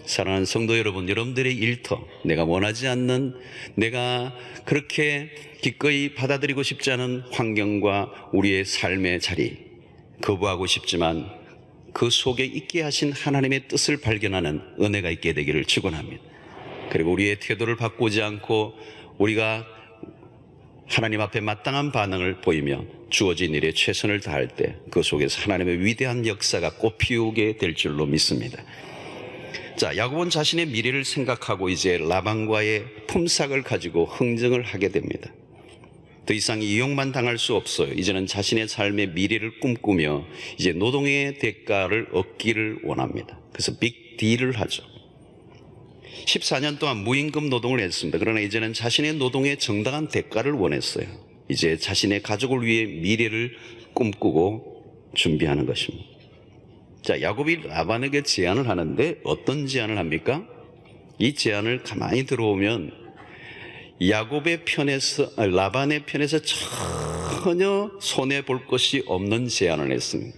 사랑하는 성도 여러분, 여러분들의 일터, 내가 원하지 않는, 내가 그렇게 기꺼이 받아들이고 싶지 않은 환경과 우리의 삶의 자리, 거부하고 싶지만 그 속에 있게 하신 하나님의 뜻을 발견하는 은혜가 있게 되기를 축원합니다. 그리고 우리의 태도를 바꾸지 않고 우리가 하나님 앞에 마땅한 반응을 보이며 주어진 일에 최선을 다할 때 그 속에서 하나님의 위대한 역사가 꽃피우게 될 줄로 믿습니다. 자, 야곱은 자신의 미래를 생각하고 이제 라반과의 품삯을 가지고 흥정을 하게 됩니다. 더 이상 이용만 당할 수 없어요. 이제는 자신의 삶의 미래를 꿈꾸며 이제 노동의 대가를 얻기를 원합니다. 그래서 빅딜을 하죠. 14년 동안 무임금 노동을 했습니다. 그러나 이제는 자신의 노동의 정당한 대가를 원했어요. 이제 자신의 가족을 위해 미래를 꿈꾸고 준비하는 것입니다. 자, 야곱이 라반에게 제안을 하는데 어떤 제안을 합니까? 이 제안을 가만히 들어오면 야곱의 편에서, 라반의 편에서 전혀 손해볼 것이 없는 제안을 했습니다.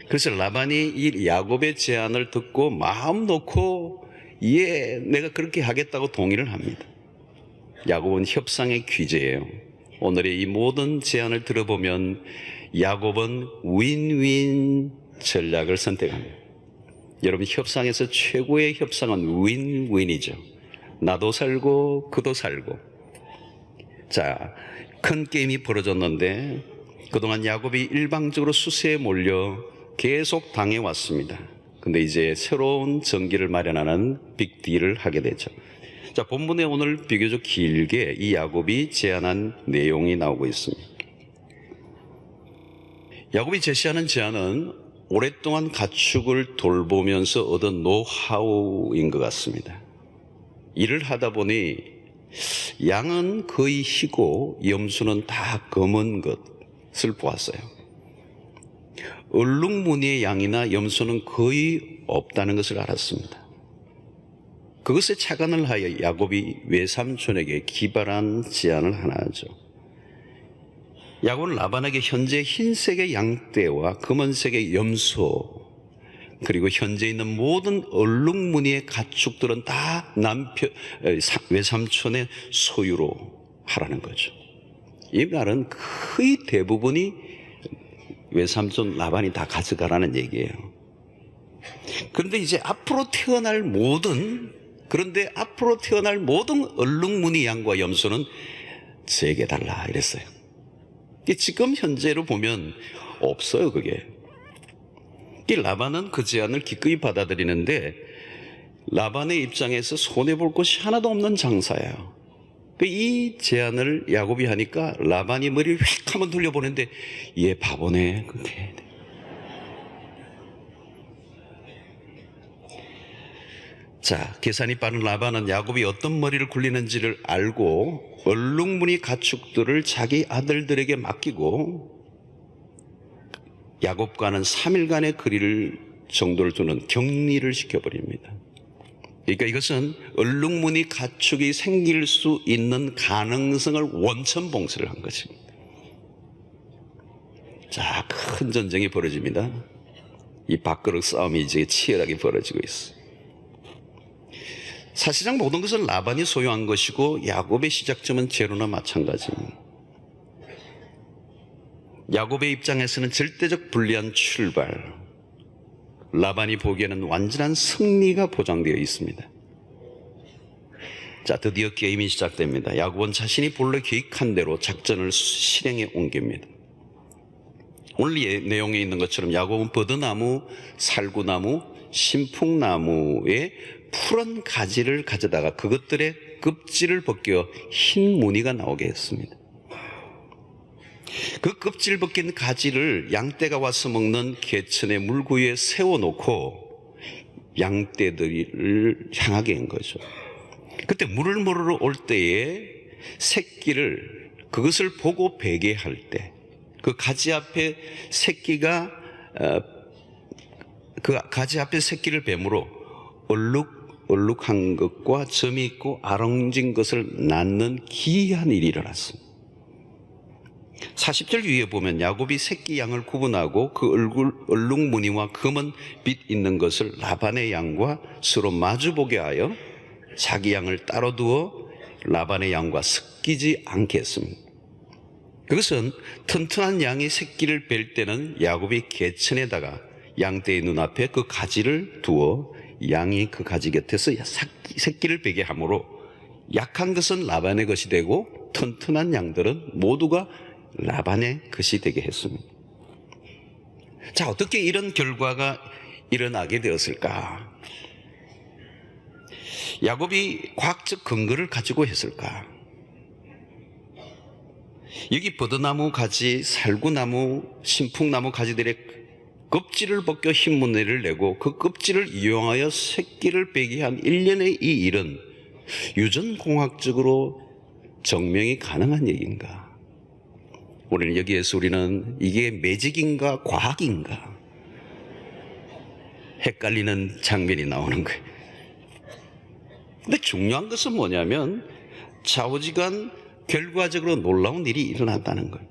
그래서 라반이 이 야곱의 제안을 듣고 마음 놓고 내가 그렇게 하겠다고 동의를 합니다. 야곱은 협상의 귀재예요. 오늘의 이 모든 제안을 들어보면 야곱은 윈윈 전략을 선택합니다. 여러분, 협상에서 최고의 협상은 윈윈이죠. 나도 살고 그도 살고. 자, 큰 게임이 벌어졌는데 그동안 야곱이 일방적으로 수세에 몰려 계속 당해왔습니다. 근데 이제 새로운 전기를 마련하는 빅딜을 하게 되죠. 자, 본문에 오늘 비교적 길게 이 야곱이 제안한 내용이 나오고 있습니다. 야곱이 제시하는 제안은 오랫동안 가축을 돌보면서 얻은 노하우인 것 같습니다. 일을 하다 보니 양은 거의 희고 염소는 다 검은 것을 보았어요. 얼룩무늬의 양이나 염소는 거의 없다는 것을 알았습니다. 그것에 착안을 하여 야곱이 외삼촌에게 기발한 제안을 하나 하죠. 야곱은 라반에게 현재 흰색의 양떼와 검은색의 염소, 그리고 현재 있는 모든 얼룩무늬의 가축들은 다 외삼촌의 소유로 하라는 거죠. 이 말은 거의 대부분이 외삼촌 라반이 다 가져가라는 얘기예요. 그런데 이제 앞으로 태어날 모든 얼룩무늬 양과 염소는 제게 달라 이랬어요. 지금 현재로 보면 없어요, 그게. 라반은 그 제안을 기꺼이 받아들이는데 라반의 입장에서 손해볼 것이 하나도 없는 장사예요. 이 제안을 야곱이 하니까 라반이 머리를 휙 한번 돌려보는데 얘 바보네. 그렇게. 자, 계산이 빠른 라반은 야곱이 어떤 머리를 굴리는지를 알고 얼룩무늬 가축들을 자기 아들들에게 맡기고 야곱과는 3일간의 거리를 정도를 두는 격리를 시켜버립니다. 그러니까 이것은 얼룩무늬 가축이 생길 수 있는 가능성을 원천 봉쇄를 한 것입니다. 자, 큰 전쟁이 벌어집니다. 이 밥그릇 싸움이 이제 치열하게 벌어지고 있어요. 사실상 모든 것은 라반이 소유한 것이고 야곱의 시작점은 제로나 마찬가지입니다. 야곱의 입장에서는 절대적 불리한 출발, 라반이 보기에는 완전한 승리가 보장되어 있습니다. 자, 드디어 게임이 시작됩니다. 야곱은 자신이 본래 계획한 대로 작전을 실행에 옮깁니다. 오늘 내용에 있는 것처럼 야곱은 버드나무, 살구나무, 신풍나무의 푸른 가지를 가져다가 그것들의 껍질을 벗겨 흰 무늬가 나오게 했습니다. 그 껍질 벗긴 가지를 양떼가 와서 먹는 개천의 물구유에 세워놓고 양떼들을 향하게 한 거죠. 그때 물을 먹으러 올 때에 새끼를 그것을 보고 베개할 때 그 가지 앞에 새끼가 그 가지 앞에 새끼를 뱀으로 얼룩한 것과 점이 있고 아롱진 것을 낳는 기이한 일이 일어났습니다. 40절 위에 보면 야곱이 새끼 양을 구분하고 그 얼룩무늬와 검은 빛 있는 것을 라반의 양과 서로 마주보게 하여 자기 양을 따로 두어 라반의 양과 섞이지 않게 했습니다. 그것은 튼튼한 양이 새끼를 뺄 때는 야곱이 개천에다가 양떼의 눈앞에 그 가지를 두어 양이 그 가지 곁에서 새끼를 베게 하므로 약한 것은 라반의 것이 되고 튼튼한 양들은 모두가 라반의 것이 되게 했습니다. 자, 어떻게 이런 결과가 일어나게 되었을까? 야곱이 과학적 근거를 가지고 했을까? 여기 버드나무 가지, 살구나무, 신풍나무 가지들의 껍질을 벗겨 흰 무늬를 내고 그 껍질을 이용하여 새끼를 빼게 한 일련의 이 일은 유전공학적으로 증명이 가능한 얘기인가? 우리는 여기에서 우리는 이게 매직인가 과학인가 헷갈리는 장면이 나오는 거예요. 근데 중요한 것은 뭐냐면 좌우지간 결과적으로 놀라운 일이 일어났다는 거예요.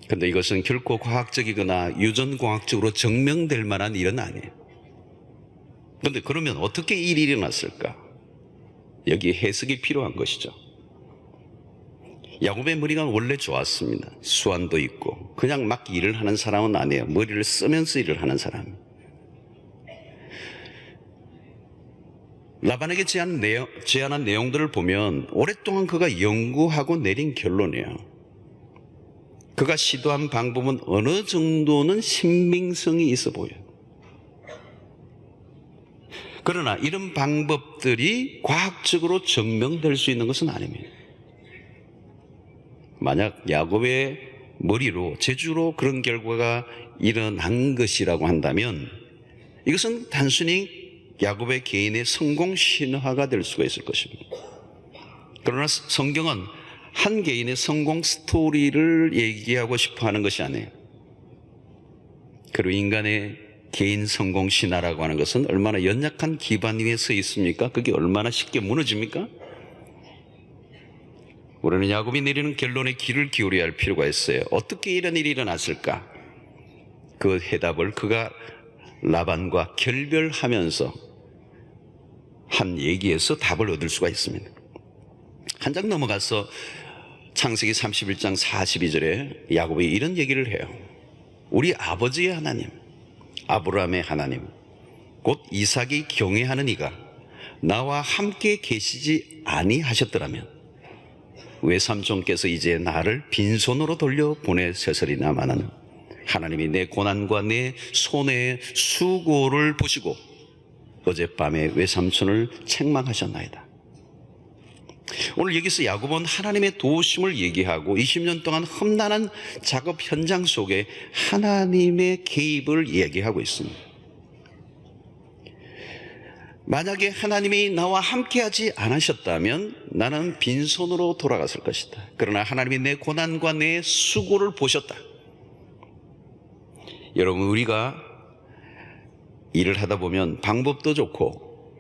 그런데 이것은 결코 과학적이거나 유전공학적으로 증명될 만한 일은 아니에요. 그런데 그러면 어떻게 일이 일어났을까? 여기 해석이 필요한 것이죠. 야곱의 머리가 원래 좋았습니다. 수완도 있고 그냥 막 일을 하는 사람은 아니에요. 머리를 쓰면서 일을 하는 사람. 라반에게 제안한 내용들을 보면 오랫동안 그가 연구하고 내린 결론이에요. 그가 시도한 방법은 어느 정도는 신빙성이 있어 보여요. 그러나 이런 방법들이 과학적으로 증명될 수 있는 것은 아닙니다. 만약 야곱의 머리로 제주로 그런 결과가 일어난 것이라고 한다면 이것은 단순히 야곱의 개인의 성공 신화가 될 수가 있을 것입니다. 그러나 성경은 한 개인의 성공 스토리를 얘기하고 싶어 하는 것이 아니에요. 그리고 인간의 개인 성공 신화라고 하는 것은 얼마나 연약한 기반 위에 서 있습니까? 그게 얼마나 쉽게 무너집니까? 우리는 야곱이 내리는 결론에 귀를 기울여야 할 필요가 있어요. 어떻게 이런 일이 일어났을까? 그 해답을 그가 라반과 결별하면서 한 얘기에서 답을 얻을 수가 있습니다. 한 장 넘어가서 창세기 31장 42절에 야곱이 이런 얘기를 해요. 우리 아버지의 하나님, 아브라함의 하나님, 곧 이삭이 경외하는 이가 나와 함께 계시지 아니하셨더라면 외삼촌께서 이제 나를 빈손으로 돌려보내셨으리나마는 하나님이 내 고난과 내 손의 수고를 보시고 어젯밤에 외삼촌을 책망하셨나이다. 오늘 여기서 야곱은 하나님의 도우심을 얘기하고 20년 동안 험난한 작업 현장 속에 하나님의 개입을 얘기하고 있습니다. 만약에 하나님이 나와 함께하지 않으셨다면 나는 빈손으로 돌아갔을 것이다. 그러나 하나님이 내 고난과 내 수고를 보셨다. 여러분, 우리가 일을 하다 보면 방법도 좋고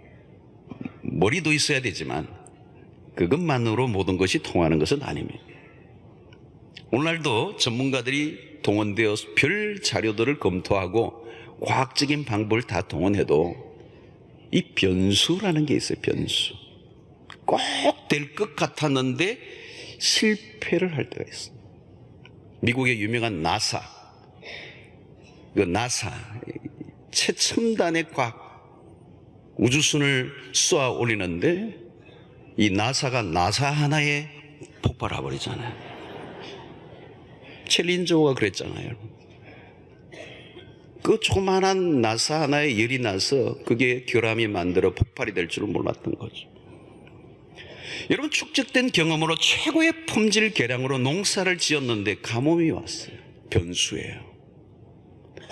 머리도 있어야 되지만 그것만으로 모든 것이 통하는 것은 아닙니다. 오늘날도 전문가들이 동원되어 별 자료들을 검토하고 과학적인 방법을 다 동원해도 이 변수라는 게 있어요. 변수. 꼭 될 것 같았는데 실패를 할 때가 있어요. 미국의 유명한 나사, 최첨단의 과학 우주선을 쏘아 올리는데 이 나사가 나사 하나에 폭발해 버리잖아요. 챌린저가 그랬잖아요. 그 조그만한 나사 하나에 열이 나서 그게 결함이 만들어 폭발이 될 줄은 몰랐던 거죠. 여러분, 축적된 경험으로 최고의 품질 계량으로 농사를 지었는데 가뭄이 왔어요. 변수예요.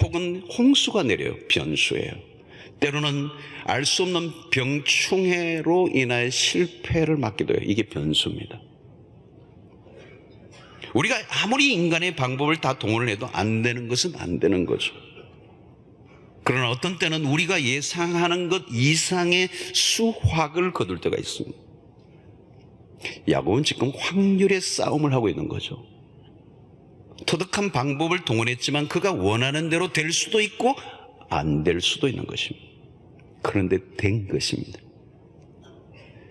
혹은 홍수가 내려요. 변수예요. 때로는 알 수 없는 병충해로 인하여 실패를 맞기도 해요. 이게 변수입니다. 우리가 아무리 인간의 방법을 다 동원을 해도 안 되는 것은 안 되는 거죠. 그러나 어떤 때는 우리가 예상하는 것 이상의 수확을 거둘 때가 있습니다. 야곱은 지금 확률의 싸움을 하고 있는 거죠. 터득한 방법을 동원했지만 그가 원하는 대로 될 수도 있고 안 될 수도 있는 것입니다. 그런데 된 것입니다.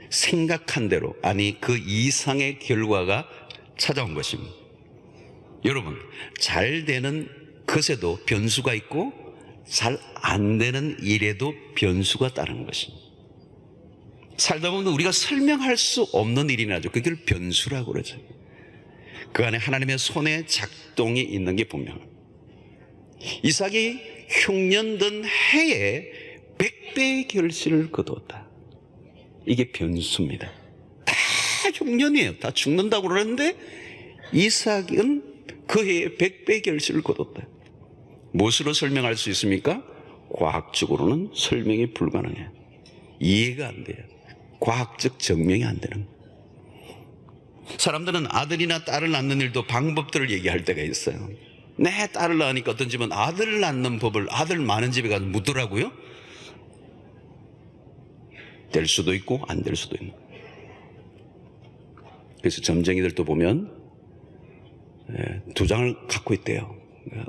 생각한 대로, 아니 그 이상의 결과가 찾아온 것입니다. 여러분, 잘 되는 것에도 변수가 있고 잘 안 되는 일에도 변수가 따르는 것입니다. 살다 보면 우리가 설명할 수 없는 일이 나죠. 그걸 변수라고 그러죠. 그 안에 하나님의 손의 작동이 있는 게 분명합니다. 이삭이 흉년된 해에 100배의 결실을 거두었다. 이게 변수입니다. 다 흉년이에요. 다 죽는다고 그러는데 이삭은 그 해에 100배의 결실을 거뒀다. 무엇으로 설명할 수 있습니까? 과학적으로는 설명이 불가능해요. 이해가 안 돼요. 과학적 증명이 안 되는 거예요. 사람들은 아들이나 딸을 낳는 일도 방법들을 얘기할 때가 있어요. 내 딸을 낳으니까 어떤 집은 아들을 낳는 법을 아들 많은 집에 가서 묻더라고요. 될 수도 있고 안 될 수도 있는 거예요. 그래서 점쟁이들도 보면 두 장을 갖고 있대요.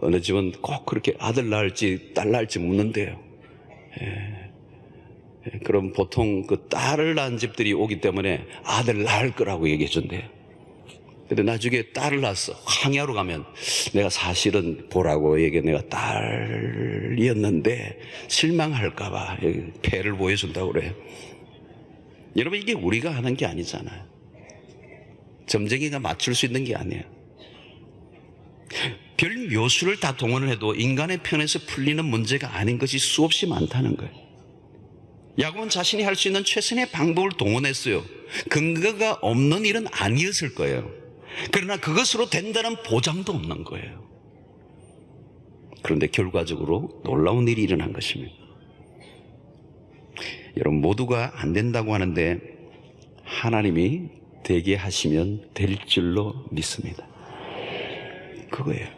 어느 집은 꼭 그렇게 아들 낳을지 딸 낳을지 묻는데요. 그럼 보통 그 딸을 낳은 집들이 오기 때문에 아들 낳을 거라고 얘기해 준대요. 근데 나중에 딸을 낳았어. 항야로 가면 내가 사실은 보라고 얘기해, 내가 딸이었는데 실망할까봐 패를 보여준다고 그래요. 여러분, 이게 우리가 하는 게 아니잖아요. 점쟁이가 맞출 수 있는 게 아니에요. 별 묘수를 다 동원을 해도 인간의 편에서 풀리는 문제가 아닌 것이 수없이 많다는 거예요. 야곱은 자신이 할 수 있는 최선의 방법을 동원했어요. 근거가 없는 일은 아니었을 거예요. 그러나 그것으로 된다는 보장도 없는 거예요. 그런데 결과적으로 놀라운 일이 일어난 것입니다. 여러분, 모두가 안 된다고 하는데 하나님이 되게 하시면 될 줄로 믿습니다. 그거예요.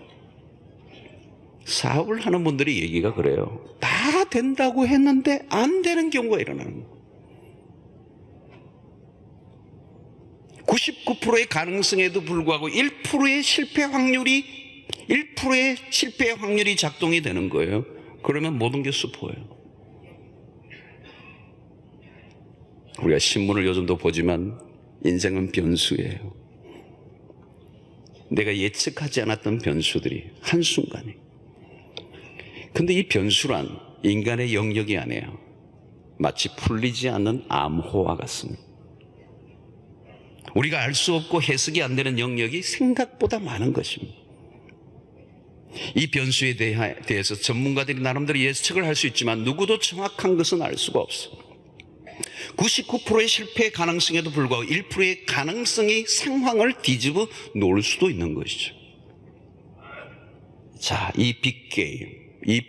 사업을 하는 분들이 얘기가 그래요. 다 된다고 했는데 안 되는 경우가 일어나는 거예요. 99%의 가능성에도 불구하고 1%의 실패 확률이 작동이 되는 거예요. 그러면 모든 게 수포예요. 우리가 신문을 요즘도 보지만 인생은 변수예요. 내가 예측하지 않았던 변수들이 한순간에. 근데 이 변수란 인간의 영역이 아니에요. 마치 풀리지 않는 암호와 같습니다. 우리가 알 수 없고 해석이 안 되는 영역이 생각보다 많은 것입니다. 이 변수에 대해서 전문가들이 나름대로 예측을 할 수 있지만 누구도 정확한 것은 알 수가 없어요. 99%의 실패 가능성에도 불구하고 1%의 가능성이 상황을 뒤집어 놓을 수도 있는 것이죠. 자, 이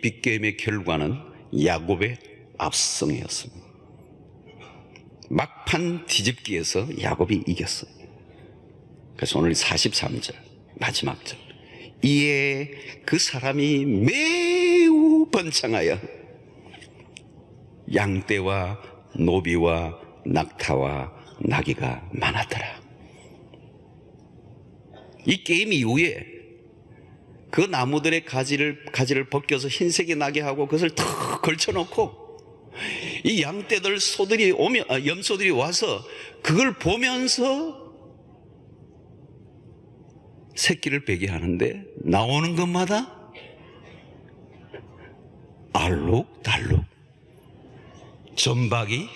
빅게임의 결과는 야곱의 압승이었습니다. 막판 뒤집기에서 야곱이 이겼어요. 그래서 오늘 43절 마지막 절, 이에 그 사람이 매우 번창하여 양떼와 노비와 낙타와 나귀가 많았더라. 이 게임 이후에 그 나무들의 가지를 벗겨서 흰색이 나게 하고 그것을 탁 걸쳐놓고 이 양떼들 염소들이 와서 그걸 보면서 새끼를 베게 하는데 나오는 것마다 알록달록 전박이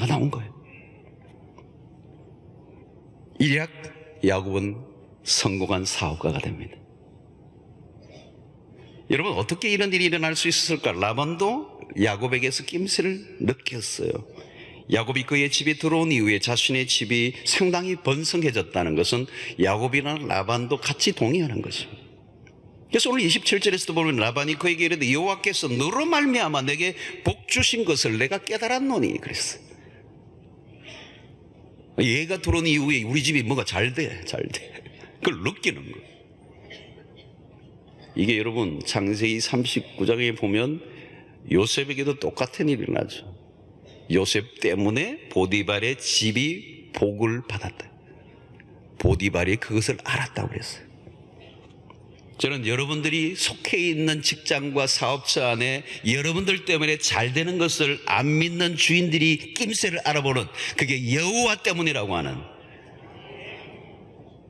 나온 거예요. 일약 야곱은 성공한 사업가가 됩니다. 여러분, 어떻게 이런 일이 일어날 수 있었을까? 라반도 야곱에게서 낌새를 느꼈어요. 야곱이 그의 집에 들어온 이후에 자신의 집이 상당히 번성해졌다는 것은 야곱이나 라반도 같이 동의하는 것입니다. 그래서 오늘 27절에서도 보면 라반이 그에게 이르되 여호와께서 너로 말미암아 내게 복 주신 것을 내가 깨달았노니 그랬어요. 얘가 들어온 이후에 우리 집이 뭐가 잘 돼. 그걸 느끼는 거예요. 이게 여러분 창세기 39장에 보면 요셉에게도 똑같은 일이 일어나죠. 요셉 때문에 보디발의 집이 복을 받았다. 보디발이 그것을 알았다고 그랬어요. 저는 여러분들이 속해 있는 직장과 사업처 안에 여러분들 때문에 잘 되는 것을 안 믿는 주인들이 낌새를 알아보는, 그게 여호와 때문이라고 하는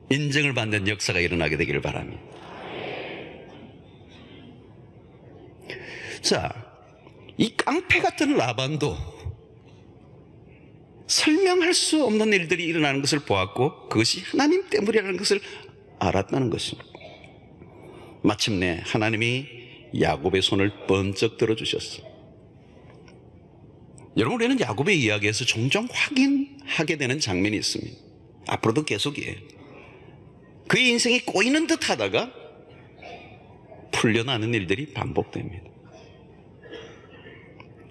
인정을 받는 역사가 일어나게 되기를 바랍니다. 자, 이 깡패 같은 라반도 설명할 수 없는 일들이 일어나는 것을 보았고 그것이 하나님 때문이라는 것을 알았다는 것입니다. 마침내 하나님이 야곱의 손을 번쩍 들어주셨어요. 여러분, 우리는 야곱의 이야기에서 종종 확인하게 되는 장면이 있습니다. 앞으로도 계속이에요. 그의 인생이 꼬이는 듯 하다가 풀려나는 일들이 반복됩니다.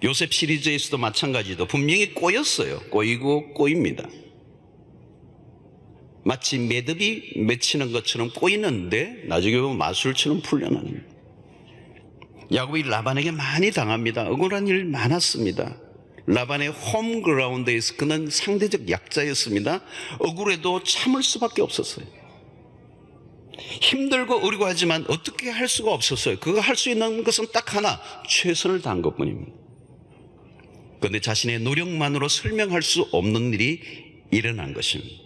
요셉 시리즈에서도 마찬가지로 분명히 꼬였어요. 꼬이고 꼬입니다. 마치 매듭이 맺히는 것처럼 꼬이는데 나중에 보면 마술처럼 풀려나는. 야곱이 라반에게 많이 당합니다. 억울한 일 많았습니다. 라반의 홈그라운드에서 그는 상대적 약자였습니다. 억울해도 참을 수밖에 없었어요. 힘들고 어려워하지만 어떻게 할 수가 없었어요. 그거 할 수 있는 것은 딱 하나, 최선을 다한 것뿐입니다. 그런데 자신의 노력만으로 설명할 수 없는 일이 일어난 것입니다.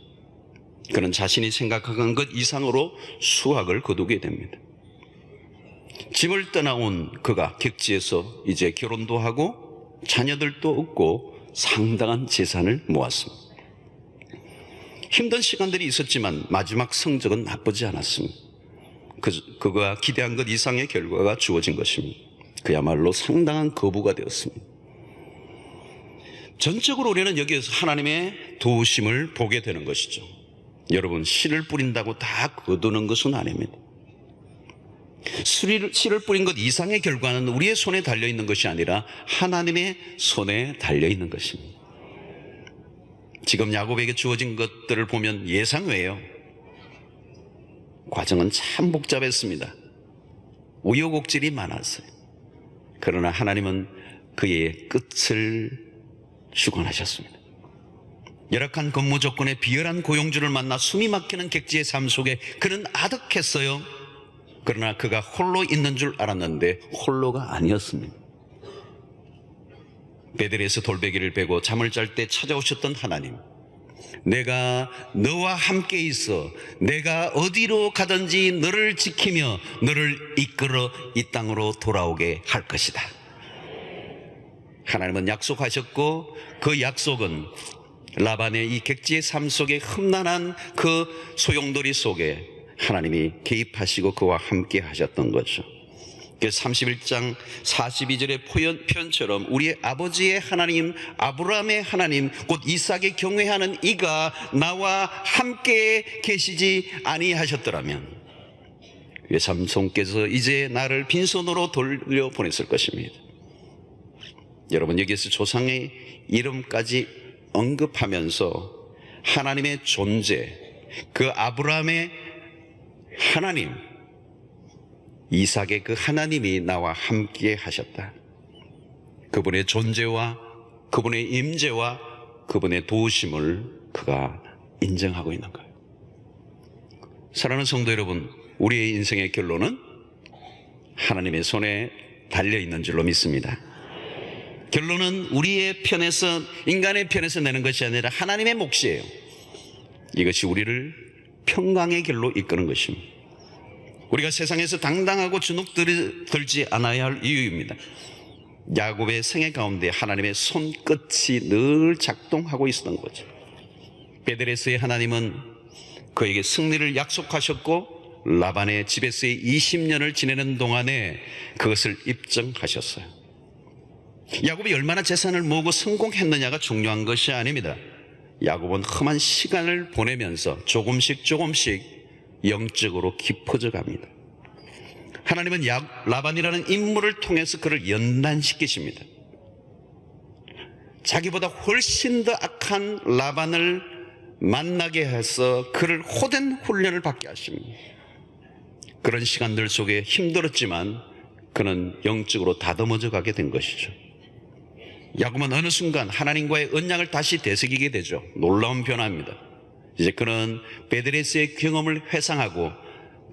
그는 자신이 생각한 것 이상으로 수확을 거두게 됩니다. 집을 떠나온 그가 객지에서 이제 결혼도 하고 자녀들도 얻고 상당한 재산을 모았습니다. 힘든 시간들이 있었지만 마지막 성적은 나쁘지 않았습니다. 그가 기대한 것 이상의 결과가 주어진 것입니다. 그야말로 상당한 거부가 되었습니다. 전적으로 우리는 여기에서 하나님의 도우심을 보게 되는 것이죠. 여러분, 씨를 뿌린다고 다 거두는 것은 아닙니다. 씨를 뿌린 것 이상의 결과는 우리의 손에 달려있는 것이 아니라 하나님의 손에 달려있는 것입니다. 지금 야곱에게 주어진 것들을 보면 예상외예요. 과정은 참 복잡했습니다. 우여곡절이 많았어요. 그러나 하나님은 그의 끝을 주관하셨습니다. 열악한 근무 조건에 비열한 고용주를 만나 숨이 막히는 객지의 삶 속에 그는 아득했어요. 그러나 그가 홀로 있는 줄 알았는데 홀로가 아니었습니다. 베델에서 돌베개를 베고 잠을 잘 때 찾아오셨던 하나님, 내가 너와 함께 있어 내가 어디로 가든지 너를 지키며 너를 이끌어 이 땅으로 돌아오게 할 것이다. 하나님은 약속하셨고 그 약속은 라반의 이 객지의 삶 속에 험난한 그 소용돌이 속에 하나님이 개입하시고 그와 함께 하셨던 거죠. 31장 42절의 표현처럼 우리의 아버지의 하나님, 아브라함의 하나님, 곧 이삭의 경외하는 이가 나와 함께 계시지 아니하셨더라면 삼손께서 이제 나를 빈손으로 돌려보냈을 것입니다. 여러분, 여기에서 조상의 이름까지 언급하면서 하나님의 존재, 그 아브라함의 하나님, 이삭의 그 하나님이 나와 함께 하셨다. 그분의 존재와 그분의 임재와 그분의 도우심을 그가 인정하고 있는 거예요. 사랑하는 성도 여러분, 우리의 인생의 결론은 하나님의 손에 달려있는 줄로 믿습니다. 결론은 우리의 편에서, 인간의 편에서 내는 것이 아니라 하나님의 몫이에요. 이것이 우리를 평강의 길로 이끄는 것입니다. 우리가 세상에서 당당하고 주눅들지 않아야 할 이유입니다. 야곱의 생애 가운데 하나님의 손끝이 늘 작동하고 있었던 거죠. 베델에서의 하나님은 그에게 승리를 약속하셨고 라반의 집에서의 20년을 지내는 동안에 그것을 입증하셨어요. 야곱이 얼마나 재산을 모으고 성공했느냐가 중요한 것이 아닙니다. 야곱은 험한 시간을 보내면서 조금씩 영적으로 깊어져 갑니다. 하나님은 라반이라는 인물을 통해서 그를 연단시키십니다. 자기보다 훨씬 더 악한 라반을 만나게 해서 그를 호된 훈련을 받게 하십니다. 그런 시간들 속에 힘들었지만 그는 영적으로 다듬어져 가게 된 것이죠. 야곱은 어느 순간 하나님과의 언약을 다시 되새기게 되죠. 놀라운 변화입니다. 이제 그는 베델에서의 경험을 회상하고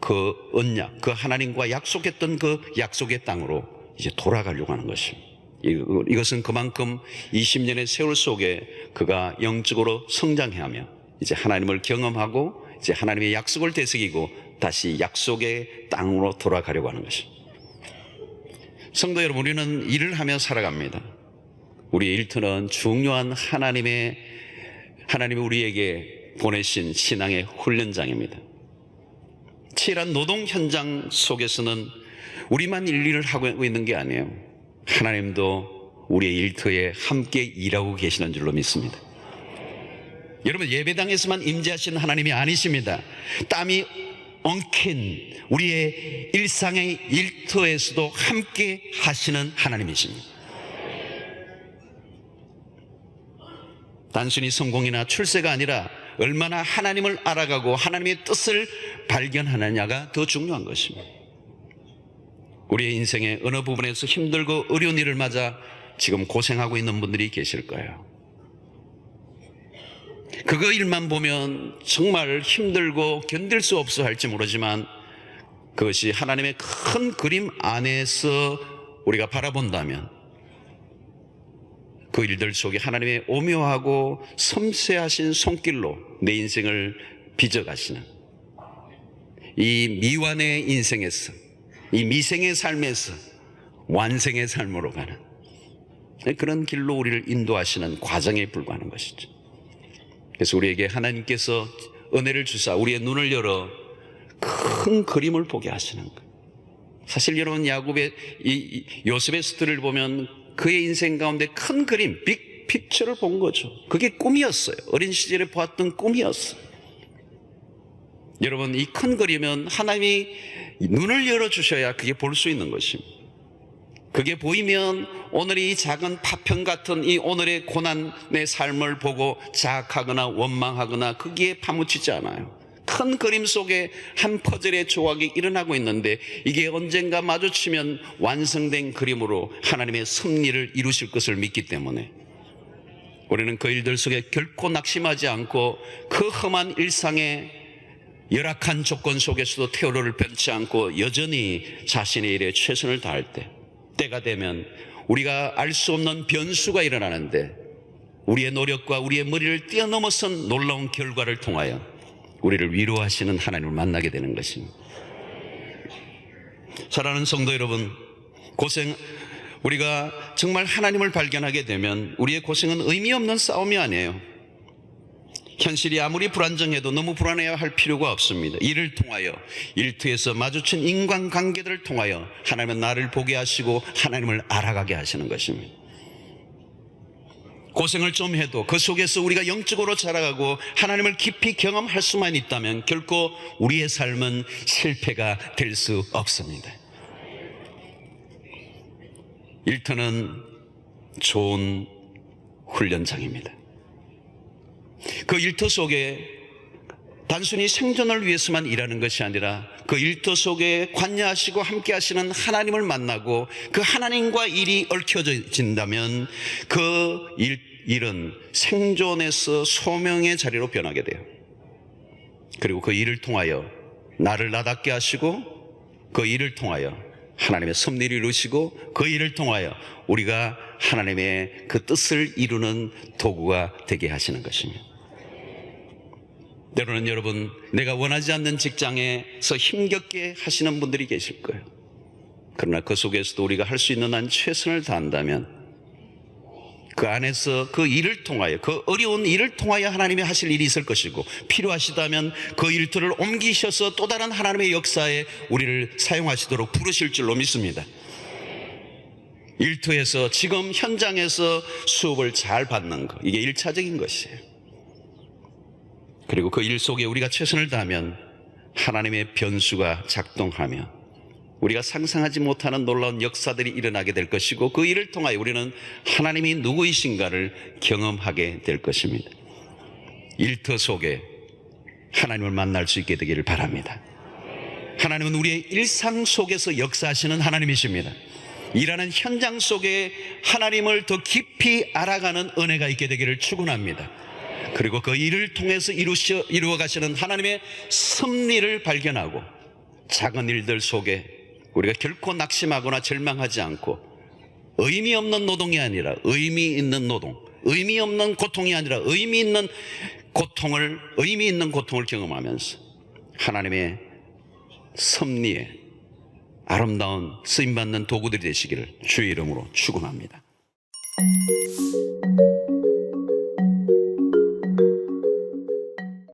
그 언약, 그 하나님과 약속했던 그 약속의 땅으로 이제 돌아가려고 하는 것입니다. 이것은 그만큼 20년의 세월 속에 그가 영적으로 성장해하며 이제 하나님을 경험하고 이제 하나님의 약속을 되새기고 다시 약속의 땅으로 돌아가려고 하는 것입니다. 성도 여러분, 우리는 일을 하며 살아갑니다. 우리의 일터는 중요한 하나님이 우리에게 보내신 신앙의 훈련장입니다. 치열한 노동 현장 속에서는 우리만 일을 하고 있는 게 아니에요. 하나님도 우리의 일터에 함께 일하고 계시는 줄로 믿습니다. 여러분, 예배당에서만 임재하시는 하나님이 아니십니다. 땀이 엉킨 우리의 일상의 일터에서도 함께 하시는 하나님이십니다. 단순히 성공이나 출세가 아니라 얼마나 하나님을 알아가고 하나님의 뜻을 발견하느냐가 더 중요한 것입니다. 우리의 인생의 어느 부분에서 힘들고 어려운 일을 맞아 지금 고생하고 있는 분들이 계실 거예요. 그거 일만 보면 정말 힘들고 견딜 수 없어 할지 모르지만 그것이 하나님의 큰 그림 안에서 우리가 바라본다면 그 일들 속에 하나님의 오묘하고 섬세하신 손길로 내 인생을 빚어가시는 이 미완의 인생에서, 이 미생의 삶에서 완생의 삶으로 가는 그런 길로 우리를 인도하시는 과정에 불과한 것이죠. 그래서 우리에게 하나님께서 은혜를 주사 우리의 눈을 열어 큰 그림을 보게 하시는 거예요. 사실 여러분, 야곱의 요셉의 스토리를 보면 그의 인생 가운데 큰 그림, 빅 픽처를 본 거죠. 그게 꿈이었어요. 어린 시절에 보았던 꿈이었어요. 여러분, 이 큰 그림은 하나님이 눈을 열어주셔야 그게 볼 수 있는 것입니다. 그게 보이면 오늘의 이 작은 파편 같은 이 오늘의 고난의 삶을 보고 자학하거나 원망하거나 거기에 파묻히지 않아요. 큰 그림 속에 한 퍼즐의 조각이 일어나고 있는데 이게 언젠가 마주치면 완성된 그림으로 하나님의 섭리를 이루실 것을 믿기 때문에 우리는 그 일들 속에 결코 낙심하지 않고 그 험한 일상의 열악한 조건 속에서도 태도를 변치 않고 여전히 자신의 일에 최선을 다할 때가 되면 우리가 알 수 없는 변수가 일어나는데 우리의 노력과 우리의 머리를 뛰어넘어선 놀라운 결과를 통하여 우리를 위로하시는 하나님을 만나게 되는 것입니다. 사랑하는 성도 여러분, 우리가 정말 하나님을 발견하게 되면 우리의 고생은 의미 없는 싸움이 아니에요. 현실이 아무리 불안정해도 너무 불안해야 할 필요가 없습니다. 이를 통하여 일터에서 마주친 인간관계들을 통하여 하나님은 나를 보게 하시고 하나님을 알아가게 하시는 것입니다. 고생을 좀 해도 그 속에서 우리가 영적으로 자라가고 하나님을 깊이 경험할 수만 있다면 결코 우리의 삶은 실패가 될 수 없습니다. 일터는 좋은 훈련장입니다. 그 일터 속에 단순히 생존을 위해서만 일하는 것이 아니라 그 일터 속에 관여하시고 함께 하시는 하나님을 만나고 그 하나님과 일이 얽혀진다면 그 일은 생존에서 소명의 자리로 변하게 돼요. 그리고 그 일을 통하여 나를 나답게 하시고 그 일을 통하여 하나님의 섭리를 이루시고 그 일을 통하여 우리가 하나님의 그 뜻을 이루는 도구가 되게 하시는 것입니다. 때로는 여러분, 내가 원하지 않는 직장에서 힘겹게 하시는 분들이 계실 거예요. 그러나 그 속에서도 우리가 할 수 있는 한 최선을 다한다면 그 안에서 그 일을 통하여, 그 어려운 일을 통하여 하나님이 하실 일이 있을 것이고, 필요하시다면 그 일들을 옮기셔서 또 다른 하나님의 역사에 우리를 사용하시도록 부르실 줄로 믿습니다. 일터에서 지금 현장에서 수업을 잘 받는 것, 이게 1차적인 것이에요. 그리고 그 일 속에 우리가 최선을 다하면 하나님의 변수가 작동하며 우리가 상상하지 못하는 놀라운 역사들이 일어나게 될 것이고, 그 일을 통하여 우리는 하나님이 누구이신가를 경험하게 될 것입니다. 일터 속에 하나님을 만날 수 있게 되기를 바랍니다. 하나님은 우리의 일상 속에서 역사하시는 하나님이십니다. 일하는 현장 속에 하나님을 더 깊이 알아가는 은혜가 있게 되기를 축원합니다. 그리고 그 일을 통해서 이루어 가시는 하나님의 섭리를 발견하고 작은 일들 속에 우리가 결코 낙심하거나 절망하지 않고 의미 없는 노동이 아니라 의미 있는 노동, 의미 없는 고통이 아니라 의미 있는 고통을 경험하면서 하나님의 섭리에 아름다운 쓰임받는 도구들이 되시기를 주의 이름으로 축원합니다.